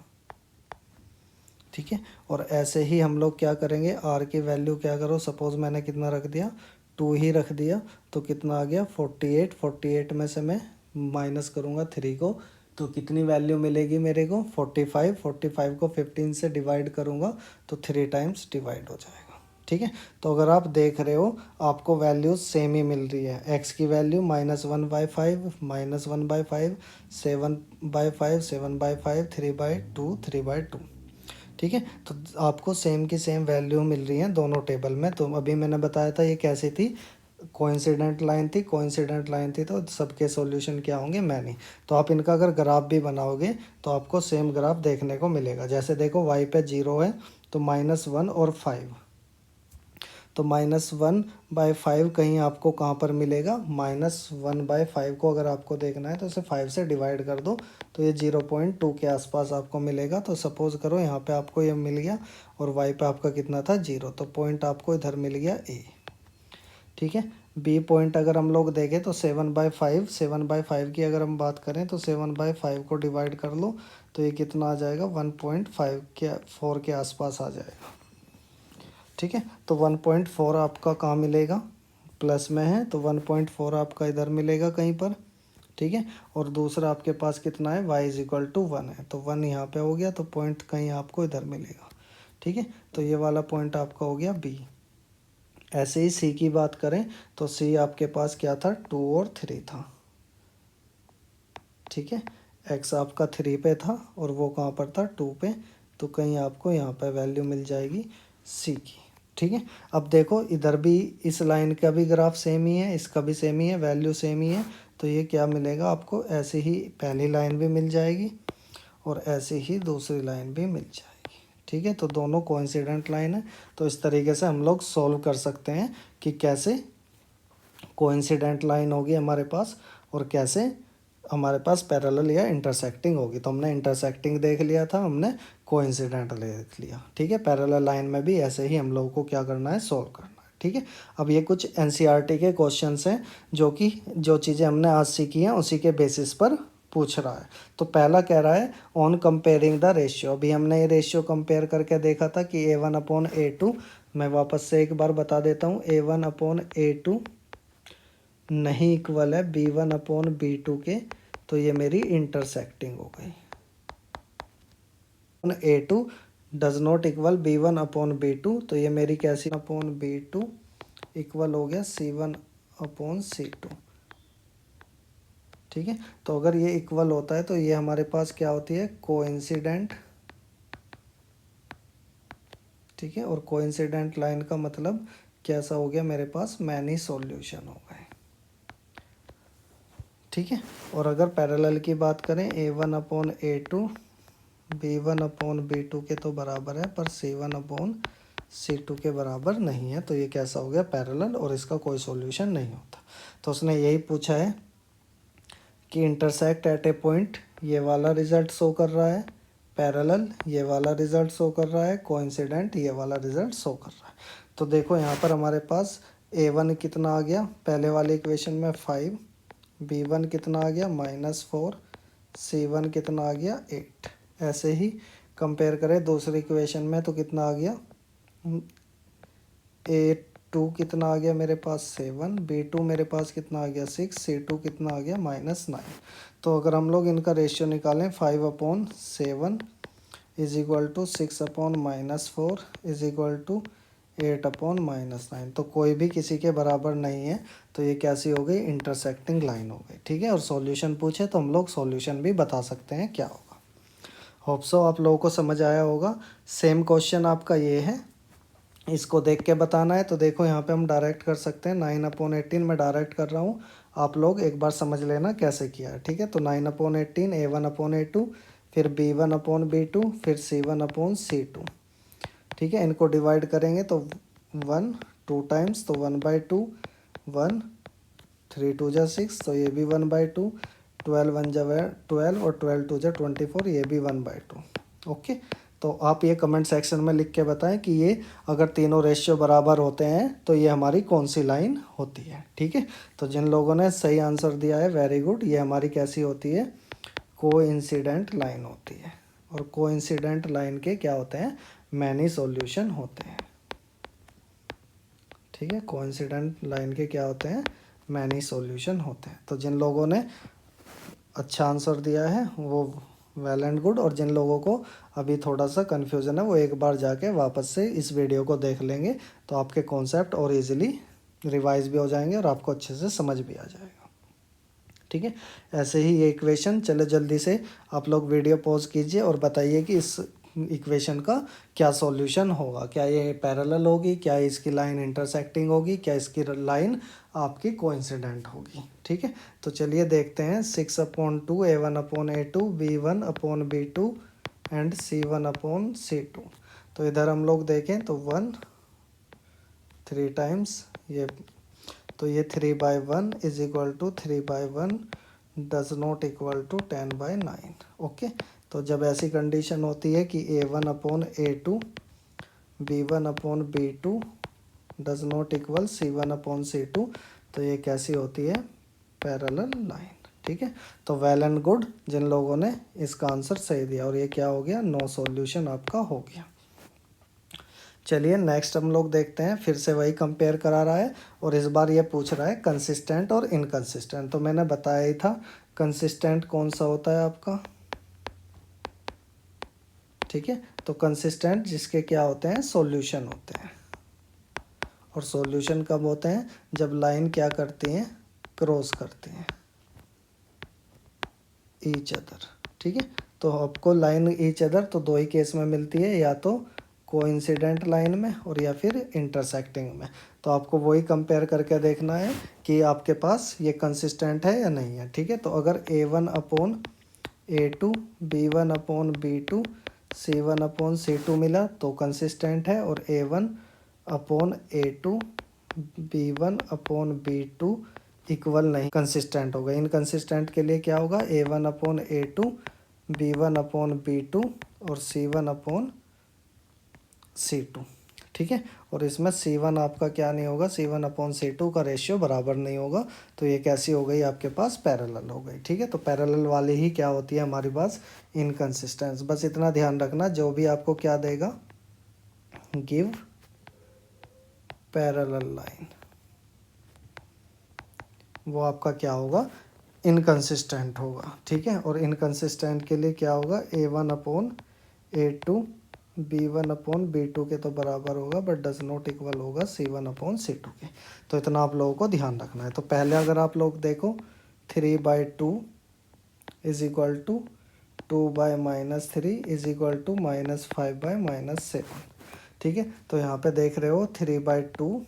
ठीक है, और ऐसे ही हम लोग क्या करेंगे, r की वैल्यू क्या करो, सपोज मैंने कितना रख दिया 2 ही रख दिया, तो कितना आ गया 48, 48 में से मैं माइनस करूँगा 3 को तो कितनी वैल्यू मिलेगी मेरे को 45, 45 को 15 से डिवाइड करूँगा तो 3 टाइम्स डिवाइड हो जाएगा। ठीक है, तो अगर आप देख रहे हो आपको वैल्यूज सेम ही मिल रही है, x की वैल्यू -1/5, -1/5, 7/5, 7/5, 3/2, 3/2। ठीक है, तो आपको सेम की सेम वैल्यू मिल रही है दोनों टेबल में। तो अभी मैंने बताया था ये कैसी थी, कोइंसिडेंट लाइन थी, कोइंसिडेंट लाइन थी, तो सबके सॉल्यूशन क्या होंगे मैनी। तो आप इनका अगर ग्राफ भी बनाओगे तो आपको सेम ग्राफ देखने को मिलेगा। जैसे देखो y पे 0 है तो -1 और 5, तो -1/5 कहीं आपको कहाँ पर मिलेगा, -1/5 को अगर आपको देखना है तो इसे 5 से डिवाइड कर दो तो ये 0.2 के आसपास आपको मिलेगा। तो सपोज़ करो यहाँ पे आपको ये मिल गया और y पे आपका कितना था 0, तो पॉइंट आपको इधर मिल गया a। ठीक है, बी पॉइंट अगर हम लोग देखें तो 7/5, 7/5 की अगर हम बात करें तो 7/5 को डिवाइड कर लो तो ये कितना आ जाएगा 1.5 के 4 के आसपास आ जाएगा। ठीक है, तो 1.4 आपका कहाँ मिलेगा, प्लस में है तो 1.4 आपका इधर मिलेगा कहीं पर। ठीक है, और दूसरा आपके पास कितना है y इज इक्वल टू 1 है, तो 1 यहाँ पे हो गया तो पॉइंट कहीं आपको इधर मिलेगा। ठीक है, तो ये वाला पॉइंट आपका हो गया b। ऐसे ही c की बात करें तो c आपके पास क्या था 2 और 3 था। ठीक है, x आपका 3 पे था और वो कहाँ पर था 2 पे, तो कहीं आपको यहाँ पर वैल्यू मिल जाएगी c की। ठीक है, अब देखो इधर भी इस लाइन का भी ग्राफ सेम ही है, इसका भी सेम ही है, वैल्यू सेम ही है, तो ये क्या मिलेगा आपको, ऐसे ही पहली लाइन भी मिल जाएगी और ऐसे ही दूसरी लाइन भी मिल जाएगी। ठीक है, तो दोनों कोइंसिडेंट लाइन है। तो इस तरीके से हम लोग सॉल्व कर सकते हैं कि कैसे कोइंसिडेंट लाइन होगी हमारे पास और कैसे हमारे पास पैरेलल या इंटरसेक्टिंग होगी। तो हमने इंटरसेक्टिंग देख लिया था, हमने कोइंसिडेंट देख लिया। ठीक है, पैरेलल लाइन में भी ऐसे ही हम लोगों को क्या करना है, सॉल्व करना है। ठीक है, अब ये कुछ एनसीईआरटी के क्वेश्चंस हैं जो चीज़ें हमने आज सीखी हैं उसी के बेसिस पर पूछ रहा है। तो पहला कह रहा है ऑन कंपेयरिंग द रेशियो। अभी हमने ये रेशियो कंपेयर करके देखा था कि A1/A2, मैं वापस से एक बार बता देता हूँ, A1/A2 नहीं इक्वल है B1/B2 के, तो ये मेरी इंटरसेक्टिंग हो गई। A2 does not equal B1/B2, तो ये मेरी कैसी अपॉन B2 इक्वल हो गया C1/C2। ठीक है, तो अगर ये इक्वल होता है तो ये हमारे पास क्या होती है, कोइंसिडेंट। ठीक है, और कोइंसिडेंट लाइन का मतलब कैसा हो गया मेरे पास, मैनी सॉल्यूशन हो गए। ठीक है, और अगर पैरेलल की बात करें A1/A2 B1/B2 के तो बराबर है पर C1/C2 के बराबर नहीं है, तो ये कैसा हो गया, पैरेलल, और इसका कोई सॉल्यूशन नहीं होता। तो उसने यही पूछा है कि इंटरसेक्ट एट ए पॉइंट, ये वाला रिजल्ट शो कर रहा है, पैरेलल ये वाला रिजल्ट शो कर रहा है, कोइंसिडेंट ये वाला रिजल्ट शो कर रहा है। तो देखो यहाँ पर हमारे पास A1 कितना आ गया, पहले वाले इक्वेशन में 5, B1 कितना आ गया -4, C1 कितना आ गया 8। ऐसे ही कंपेयर करें दूसरी इक्वेशन में तो कितना आ गया A2 कितना आ गया मेरे पास 7, B2 मेरे पास कितना आ गया 6, C2 कितना आ गया -9। तो अगर हम लोग इनका रेशियो निकालें 5/7 is equal to 6/-4 is equal to 8/-9। तो कोई भी किसी के बराबर नहीं है, तो ये कैसी हो गई, इंटरसेक्टिंग लाइन हो गई। ठीक है, और सॉल्यूशन पूछे तो हम लोग सॉल्यूशन भी बता सकते हैं क्या होगा। होप सो आप लोगों को समझ आया होगा। सेम क्वेश्चन आपका ये है, इसको देख के बताना है। तो देखो यहाँ पे हम डायरेक्ट कर सकते हैं, 9/18 मैं डायरेक्ट कर रहा हूँ, आप लोग एक बार समझ लेना कैसे किया है। ठीक है, तो 9/18 A1/A2, फिर B1/B2, फिर C1/C2। ठीक है, इनको डिवाइड करेंगे तो 1 2 टाइम्स, तो 1/2, 1 3 2 जा 6, तो ये भी 1/2, 12 1 जा 12 और 12 2 जा 24, ये भी 1/2। ओके, तो आप ये कमेंट सेक्शन में लिख के बताएं कि ये अगर तीनों रेशियो बराबर होते हैं तो ये हमारी कौन सी लाइन होती है। ठीक है, तो जिन लोगों ने सही आंसर दिया है वेरी गुड, ये हमारी कैसी होती है, कोइंसिडेंट लाइन होती है। और कोइंसिडेंट लाइन के क्या होते हैं, मैनी सॉल्यूशन होते हैं। ठीक है, कोइंसिडेंट लाइन के क्या होते हैं, मैनी सॉल्यूशन होते हैं। तो जिन लोगों ने अच्छा आंसर दिया है वो वेल एंड गुड, और जिन लोगों को अभी थोड़ा सा कन्फ्यूज़न है वो एक बार जाके वापस से इस वीडियो को देख लेंगे, तो आपके कॉन्सेप्ट और इजीली रिवाइज भी हो जाएंगे और आपको अच्छे से समझ भी आ जाएगा। ठीक है, ऐसे ही ये इक्वेशन, चले जल्दी से आप लोग वीडियो पॉज कीजिए और बताइए कि इस इक्वेशन का क्या सॉल्यूशन होगा। क्या ये पैरेलल होगी, क्या इसकी लाइन इंटरसेक्टिंग होगी, क्या इसकी लाइन आपकी कोइंसिडेंट होगी। ठीक है, तो चलिए देखते हैं। 6/2 A1/A2, B1/B2 एंड C1/C2। तो इधर हम लोग देखें तो 1 3 टाइम्स ये, तो ये 3/1 is equal to 3/1 does not equal to 10/9। Okay, तो जब ऐसी कंडीशन होती है कि A1/A2, B1/B2 does not equal C1/C2, तो ये कैसी होती है, पैरेलल लाइन। ठीक है, तो वेल एंड गुड जिन लोगों ने इसका आंसर सही दिया, और ये क्या हो गया, नो सॉल्यूशन आपका हो गया। चलिए नेक्स्ट हम लोग देखते हैं, फिर से वही कंपेयर करा रहा है और इस बार ये पूछ रहा है कंसिस्टेंट और इनकंसिस्टेंट। तो मैंने बताया ही था कंसिस्टेंट कौन सा होता है आपका। ठीक है, तो कंसिस्टेंट जिसके क्या होते हैं, सॉल्यूशन होते हैं। और सॉल्यूशन कब होते हैं, जब लाइन क्या करती हैं, क्रॉस करती हैं ईच अदर। ठीक है, तो आपको लाइन ईच अदर तो दो ही केस में मिलती है, या तो कोइंसिडेंट लाइन में और या फिर इंटरसेक्टिंग में। तो आपको वही कंपेयर करके देखना है कि आपके पास ये कंसिस्टेंट है या नहीं है। ठीक है, तो अगर A1/A2, B1/B2, C1/C2 मिला तो कंसिस्टेंट है, और A1/A2, B1/B2 इक्वल नहीं, कंसिस्टेंट होगा। इनकंसिस्टेंट के लिए क्या होगा, A1/A2, B1/B2 और C1/C2। ठीक है, और इसमें C1 आपका क्या नहीं होगा, C1/C2 का रेशियो बराबर नहीं होगा, तो ये कैसी हो गई आपके पास, पैरेलल हो गई। ठीक है, तो पैरेलल वाली ही क्या होती है हमारे पास, इनकंसिस्टेंस। बस इतना ध्यान रखना, जो भी आपको क्या देगा, गिव पैरेलल लाइन, वो आपका क्या होगा, इनकंसिस्टेंट होगा। ठीक है, और इनकंसिस्टेंट के लिए क्या होगा, A1/A2, B1/B2 के तो बराबर होगा बट डज नॉट इक्वल होगा C1/C2 के। तो इतना आप लोगों को ध्यान रखना है। तो पहले अगर आप लोग देखो 3/2 is equal to 2/-3 is equal to -5/-7। ठीक है, तो यहाँ पे देख रहे हो 3/2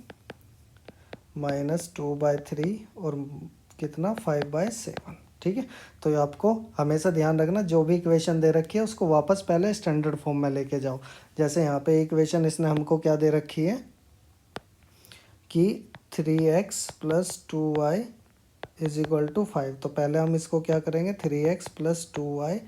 -2/3 और कितना 5/7। ठीक है, तो ये आपको हमेशा ध्यान रखना, जो भी इक्वेशन दे रखी है उसको वापस पहले स्टैंडर्ड फॉर्म में लेके जाओ। जैसे यहाँ पे इक्वेशन इसने हमको क्या दे रखी है कि 3x + 2y is equal to 5। तो पहले हम इसको क्या करेंगे, 3x + 2y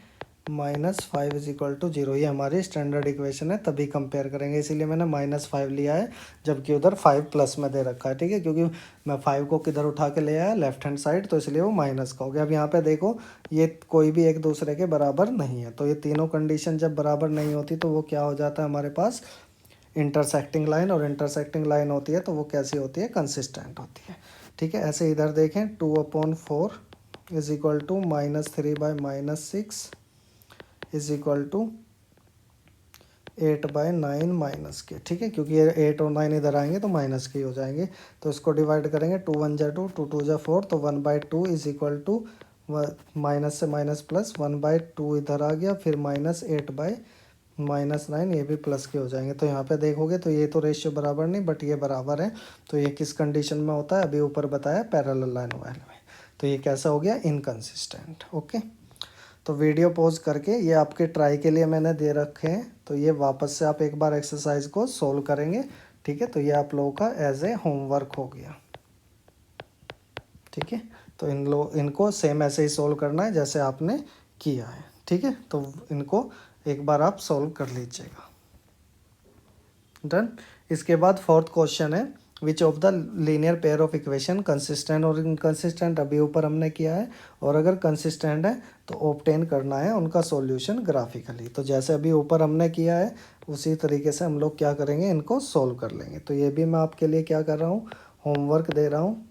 -5 is equal to 0। ये हमारी स्टैंडर्ड इक्वेशन है, तभी कंपेयर करेंगे, इसीलिए मैंने -5 लिया है जबकि उधर 5 प्लस में दे रखा है। ठीक है, क्योंकि मैं 5 को किधर उठा के ले आया, लेफ्ट हैंड साइड, तो इसलिए वो माइनस का हो गया। अब यहाँ पे देखो ये कोई भी एक दूसरे के बराबर नहीं है, तो ये तीनों कंडीशन जब बराबर नहीं होती तो वो क्या हो जाता है हमारे पास, इंटरसेक्टिंग लाइन, और इंटरसेक्टिंग लाइन होती है तो वो कैसी होती है, कंसिस्टेंट होती है। ठीक है, ऐसे इधर देखें 2/4 is equal to -3/-6 is equal to 8/9 minus के। ठीक है, क्योंकि ये 8 और 9 इधर आएंगे तो माइनस के ही हो जाएंगे, तो इसको डिवाइड करेंगे 2 1 जा 2, 2 2 जा 4, तो 1/2 इज इक्वल टू माइनस से माइनस प्लस 1/2 इधर आ गया, फिर -8/-9 ये भी प्लस के हो जाएंगे। तो यहाँ पे देखोगे तो ये तो रेशियो बराबर नहीं, बट ये बराबर है। तो ये किस कंडीशन में होता है, अभी ऊपर बताया पैरेलल लाइन वाले में। तो ये कैसा हो गया, इनकंसिस्टेंट। ओके, तो वीडियो पॉज करके ये आपके ट्राई के लिए मैंने दे रखे हैं, तो ये वापस से आप एक बार एक्सरसाइज को सोल्व करेंगे। ठीक है, तो ये आप लोगों का एज ए होमवर्क हो गया। ठीक है, तो इनको सेम ऐसे ही सोल्व करना है जैसे आपने किया है। ठीक है, तो इनको एक बार आप सोल्व कर लीजिएगा। डन। इसके बाद फोर्थ क्वेश्चन है, which of the linear pair of equation consistent और इनकंसिस्टेंट, अभी ऊपर हमने किया है, और अगर कंसिस्टेंट है तो ऑब्टेन करना है उनका सॉल्यूशन ग्राफिकली। तो जैसे अभी ऊपर हमने किया है उसी तरीके से हम लोग क्या करेंगे, इनको सोल्व कर लेंगे। तो ये भी मैं आपके लिए क्या कर रहा हूँ, होमवर्क दे रहा हूँ।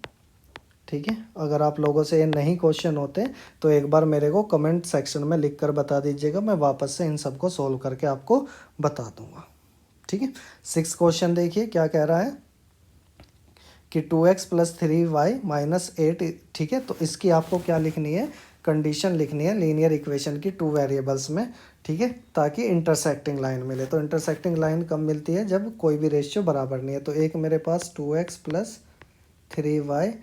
ठीक है, अगर आप लोगों से ये नहीं क्वेश्चन होते तो एक बार मेरे को कमेंट सेक्शन में लिख कर बता दीजिएगा, मैं वापस से इन सबको सोल्व करके आपको बता दूंगा। ठीक है, 6 क्वेश्चन देखिए क्या कह रहा है कि 2x + 3y - 8। ठीक है, तो इसकी आपको क्या लिखनी है, कंडीशन लिखनी है लीनियर इक्वेशन की 2 वेरिएबल्स में। ठीक है, ताकि इंटरसेक्टिंग लाइन मिले। तो इंटरसेक्टिंग लाइन कब मिलती है, जब कोई भी रेशियो बराबर नहीं है। तो एक मेरे पास 2x + 3y -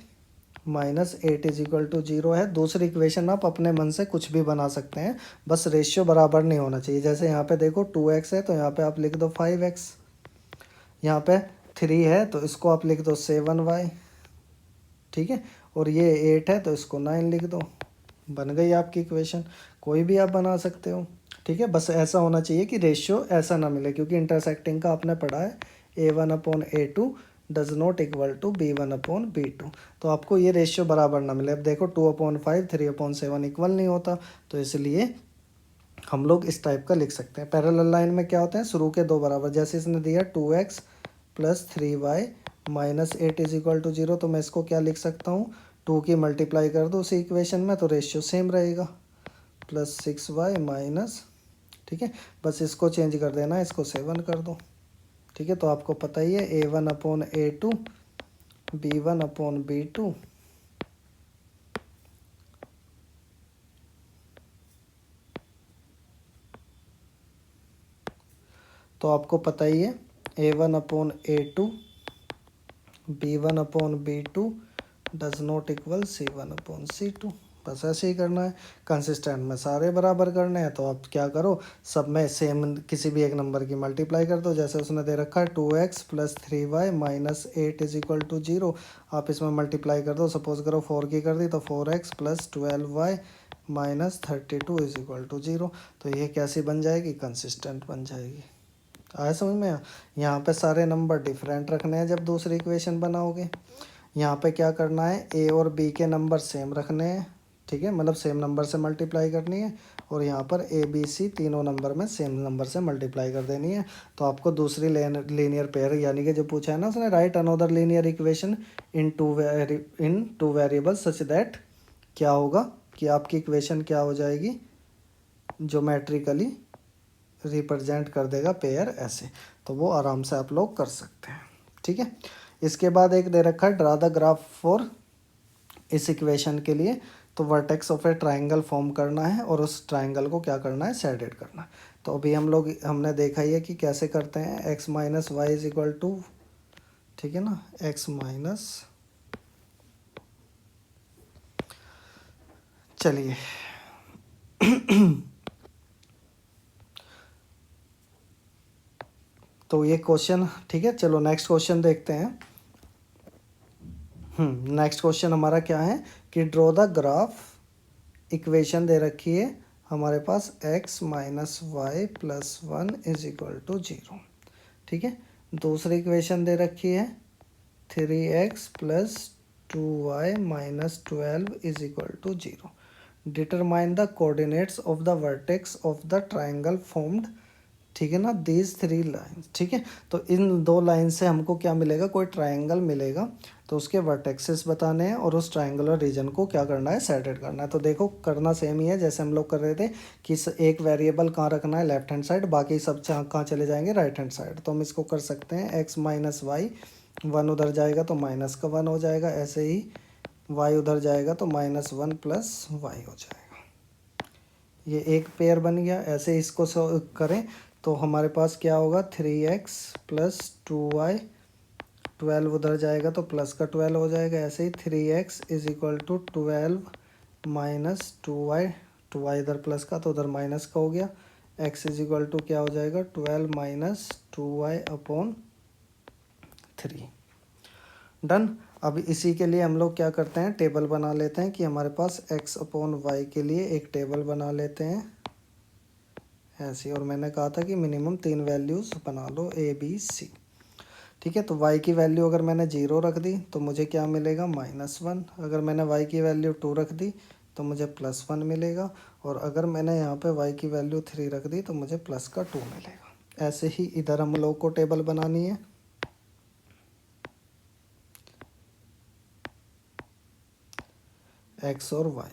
8 is equal to 0 है। दूसरी इक्वेशन आप अपने मन से कुछ भी बना सकते हैं, बस रेशियो बराबर नहीं होना चाहिए। जैसे यहाँ पे देखो 2x है तो यहाँ पे आप लिख दो 5x, यहाँ पे 3 है तो इसको आप लिख दो 7y। ठीक है, और ये 8 है तो इसको 9 लिख दो, बन गई आपकी इक्वेशन। कोई भी आप बना सकते हो। ठीक है, बस ऐसा होना चाहिए कि रेशियो ऐसा ना मिले, क्योंकि इंटरसेक्टिंग का आपने पढ़ा है A1/A2 does not equal to B1/B2। तो आपको ये रेशियो बराबर ना मिले। अब देखो 2/5 3/7 इक्वल नहीं होता, तो इसलिए हम लोग इस टाइप का लिख सकते हैं। पैरेलल लाइन में क्या होते हैं, शुरू के दो बराबर। जैसे इसने दिया 2x + 3y - 8 is equal to 0, तो मैं इसको क्या लिख सकता हूँ, 2 की मल्टीप्लाई कर दो उसी इक्वेशन में तो रेशियो सेम रहेगा, +6y माइनस। ठीक है, बस इसको चेंज कर देना, इसको 7 कर दो। ठीक है, तो आपको पता ही है A1/A2 B1/B2 तो आपको पता ही है A1/A2 B1/B2 does not equal C1/C2। बस ऐसे ही करना है। कंसिस्टेंट में सारे बराबर करने हैं, तो आप क्या करो, सब में सेम किसी भी एक नंबर की मल्टीप्लाई कर दो। जैसे उसने दे रखा है 2x + 3y - 8 is equal to 0, आप इसमें मल्टीप्लाई कर दो। सपोज करो 4 की कर दी तो 4x + 12y - 32 is equal to 0। तो ये कैसी बन जाएगी, कंसिस्टेंट बन जाएगी। आया समझ में। यहाँ पे सारे नंबर डिफरेंट रखने हैं जब दूसरी इक्वेशन बनाओगे। यहाँ पे क्या करना है, ए और बी के नंबर सेम रखने हैं। ठीक है, मतलब सेम नंबर से मल्टीप्लाई करनी है, और यहाँ पर ए बी सी तीनों नंबर में सेम नंबर से मल्टीप्लाई कर देनी है। तो आपको दूसरी लीनियर पेयर, यानी कि जो पूछा है ना उसने, right another linear equation in two variable such that, क्या होगा कि आपकी इक्वेशन क्या हो जाएगी, ज्योमेट्रिकली रिप्रेजेंट कर देगा पेयर ऐसे। तो वो आराम से आप लोग कर सकते हैं। ठीक है, इसके बाद एक दे रखा है ड्रा द ग्राफ फॉर, इस इक्वेशन के लिए तो vertex of A triangle form करना है, और उस ट्राइंगल को क्या करना है, शेडेड करना है। तो अभी हमने देखा ही है कि कैसे करते हैं, x - y is equal to, ठीक है ना, x माइनस, चलिए तो ये क्वेश्चन, ठीक है, चलो नेक्स्ट क्वेश्चन देखते हैं। नेक्स्ट क्वेश्चन हमारा क्या है कि ड्रॉ द ग्राफ, इक्वेशन दे रखी है हमारे पास x - y + 1 is equal to 0। ठीक है, दूसरी इक्वेशन दे रखी है 3x + 2y - 12 is equal to 0। Determine the coordinates of the vertex of the triangle formed ठीक है ना, दीज 3 लाइन्स। ठीक है, तो इन 2 लाइन से हमको क्या मिलेगा, कोई ट्रायंगल मिलेगा, तो उसके वर्टेक्सेस बताने हैं और उस ट्रायंगुलर रीजन को क्या करना है, सेटेड करना है। तो देखो करना सेम ही है जैसे हम लोग कर रहे थे कि एक वेरिएबल कहाँ रखना है, लेफ्ट हैंड साइड, बाकी सब कहाँ चले जाएंगे, राइट हैंड साइड। तो हम इसको कर सकते हैं एक्स माइनस वाई, 1 उधर जाएगा तो माइनस का 1 हो जाएगा, ऐसे ही वाई उधर जाएगा तो -1 प्लस वाई हो जाएगा। ये एक पेयर बन गया। ऐसे इसको करें तो हमारे पास क्या होगा, 3x प्लस 2y, 12 उधर जाएगा तो प्लस का 12 हो जाएगा। ऐसे ही 3x is equal to 12 minus 2y, 2y इधर प्लस का तो उधर माइनस का हो गया। x इज इक्वल टू क्या हो जाएगा, 12 माइनस 2y अपॉन 3। डन। अब इसी के लिए हम लोग क्या करते हैं, टेबल बना लेते हैं कि हमारे पास x अपॉन वाई के लिए एक टेबल बना लेते हैं ऐसे। और मैंने कहा था कि मिनिमम 3 वैल्यूज़ बना लो ABC। ठीक है, तो y की वैल्यू अगर मैंने 0 रख दी तो मुझे क्या मिलेगा, -1। अगर मैंने y की वैल्यू 2 रख दी तो मुझे +1 मिलेगा। और अगर मैंने यहाँ पे y की वैल्यू 3 रख दी तो मुझे प्लस का 2 मिलेगा। ऐसे ही इधर हम लोग को टेबल बनानी है। x और y,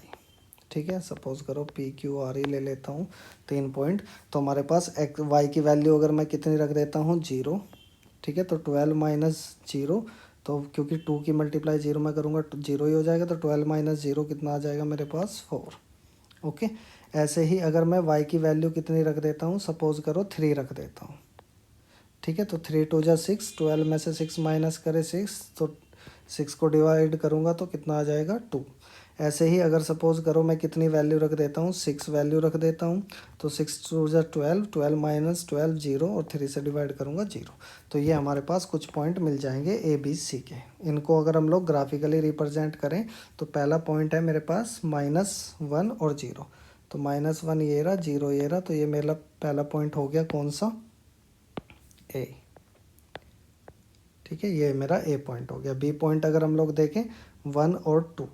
ठीक है, सपोज करो PQR ही ले लेता हूँ 3 पॉइंट। तो हमारे पास एक्स वाई की वैल्यू अगर मैं कितनी रख देता हूँ, 0। ठीक है, तो 12 माइनस 0, तो क्योंकि 2 की मल्टीप्लाई 0 में करूँगा 0 ही हो जाएगा, तो 12 माइनस 0 कितना आ जाएगा मेरे पास, 4। ओके, ऐसे ही अगर मैं वाई की वैल्यू कितनी रख देता हूँ, सपोज करो 3 रख देता हूँ। ठीक है, तो 3 2 जा 6, 12 में से 6 माइनस करे 6, तो 6 को डिवाइड करूँगा तो कितना आ जाएगा, 2। ऐसे ही अगर सपोज़ करो मैं कितनी वैल्यू रख देता हूँ, 6 वैल्यू रख देता हूँ, तो 6 2 जा 12, 12 माइनस 12 0, और 3 से डिवाइड करूँगा 0। तो ये हमारे पास कुछ पॉइंट मिल जाएंगे ABC के। इनको अगर हम लोग ग्राफिकली रिप्रेजेंट करें तो पहला पॉइंट है मेरे पास -1 और 0। तो -1 ये रहा, 0 ये रहा, तो ये मेरा पहला पॉइंट हो गया कौन सा, A। ठीक है, ये मेरा A पॉइंट हो गया। B पॉइंट अगर हम लोग देखें 1 और 2।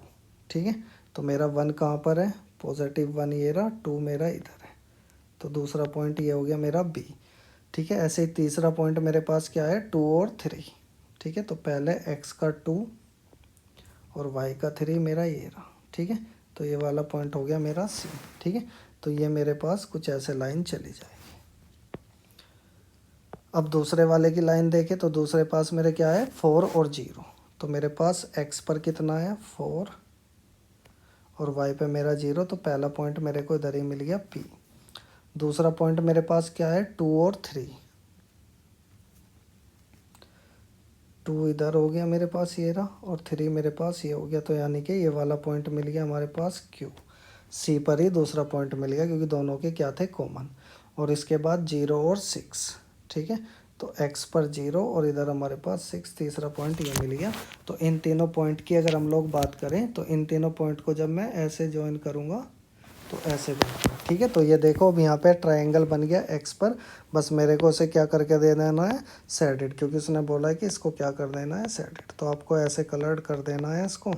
ठीक है, तो मेरा 1 कहाँ पर है, +1 ये रहा, 2 मेरा इधर है, तो दूसरा पॉइंट ये हो गया मेरा B। ठीक है, ऐसे ही तीसरा पॉइंट मेरे पास क्या है, 2 और 3। ठीक है, तो पहले x का 2 और y का 3 मेरा ये रहा। ठीक है, तो ये वाला पॉइंट हो गया मेरा C। ठीक है, तो ये मेरे पास कुछ ऐसे लाइन चली जाएगी। अब दूसरे वाले की लाइन देखें तो दूसरे पास मेरे क्या है, 4 और 0। तो मेरे पास x पर कितना है, 4, और y पे मेरा 0, तो पहला पॉइंट मेरे को इधर ही मिल गया P। दूसरा पॉइंट मेरे पास क्या है, 2 और 3। 2 इधर हो गया मेरे पास ये रहा, और 3 मेरे पास ये हो गया, तो यानी कि ये वाला पॉइंट मिल गया हमारे पास Q। C पर ही दूसरा पॉइंट मिल गया क्योंकि दोनों के क्या थे, कॉमन। और इसके बाद 0 और 6। ठीक है, तो x पर 0 और इधर हमारे पास 6, तीसरा पॉइंट ये मिल गया। तो इन तीनों पॉइंट की अगर हम लोग बात करें तो इन तीनों पॉइंट को जब मैं ऐसे ज्वाइन करूँगा तो ऐसे बनेगा। ठीक है, तो ये देखो अब यहाँ पे ट्रायंगल बन गया x पर। बस मेरे को इसे क्या करके दे देना है, शेडेड, क्योंकि उसने बोला है कि इसको क्या कर देना है, शेडेड। तो आपको ऐसे कलर्ड कर देना है इसको,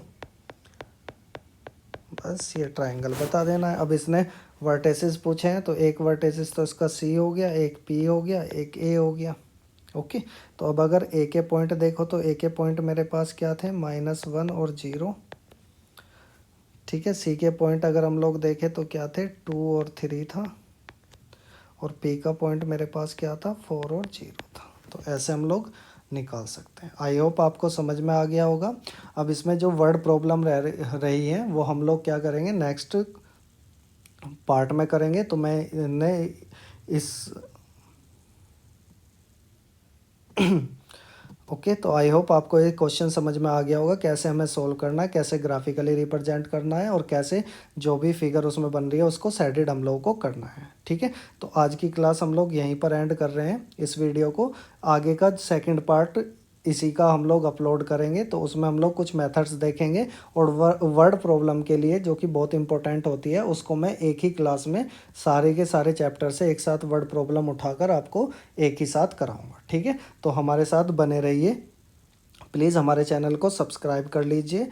बस ये ट्रायंगल बता देना है। अब इसने वर्टेसिस पूछे हैं, तो एक वर्टेसिस तो इसका C हो गया, एक P हो गया, एक A हो गया। ओके, तो अब अगर A के पॉइंट देखो तो A के पॉइंट मेरे पास क्या थे, -1 और 0। ठीक है, C के पॉइंट अगर हम लोग देखें तो क्या थे, 2 और 3 था, और P का पॉइंट मेरे पास क्या था, 4 और 0 था। तो ऐसे हम लोग निकाल सकते हैं। आई होप आपको समझ में आ गया होगा। अब इसमें जो वर्ड प्रॉब्लम रही है वो हम लोग क्या करेंगे, नेक्स्ट पार्ट में करेंगे। तो मैंने इस ओके, तो आई होप आपको ये क्वेश्चन समझ में आ गया होगा, कैसे हमें सोल्व करना है, कैसे ग्राफिकली रिप्रेजेंट करना है, और कैसे जो भी फिगर उसमें बन रही है उसको शेडेड हम लोगों को करना है। ठीक है, तो आज की क्लास हम लोग यहीं पर एंड कर रहे हैं इस वीडियो को। आगे का सेकंड पार्ट इसी का हम लोग अपलोड करेंगे, तो उसमें हम लोग कुछ मेथड्स देखेंगे, और वर्ड प्रॉब्लम के लिए जो कि बहुत इंपॉर्टेंट होती है उसको मैं एक ही क्लास में सारे के सारे चैप्टर से एक साथ वर्ड प्रॉब्लम उठाकर आपको एक ही साथ कराऊंगा। ठीक है, तो हमारे साथ बने रहिए, प्लीज़ हमारे चैनल को सब्सक्राइब कर लीजिए।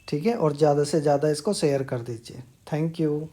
ठीक है, और ज़्यादा से ज़्यादा इसको शेयर कर दीजिए। Thank you.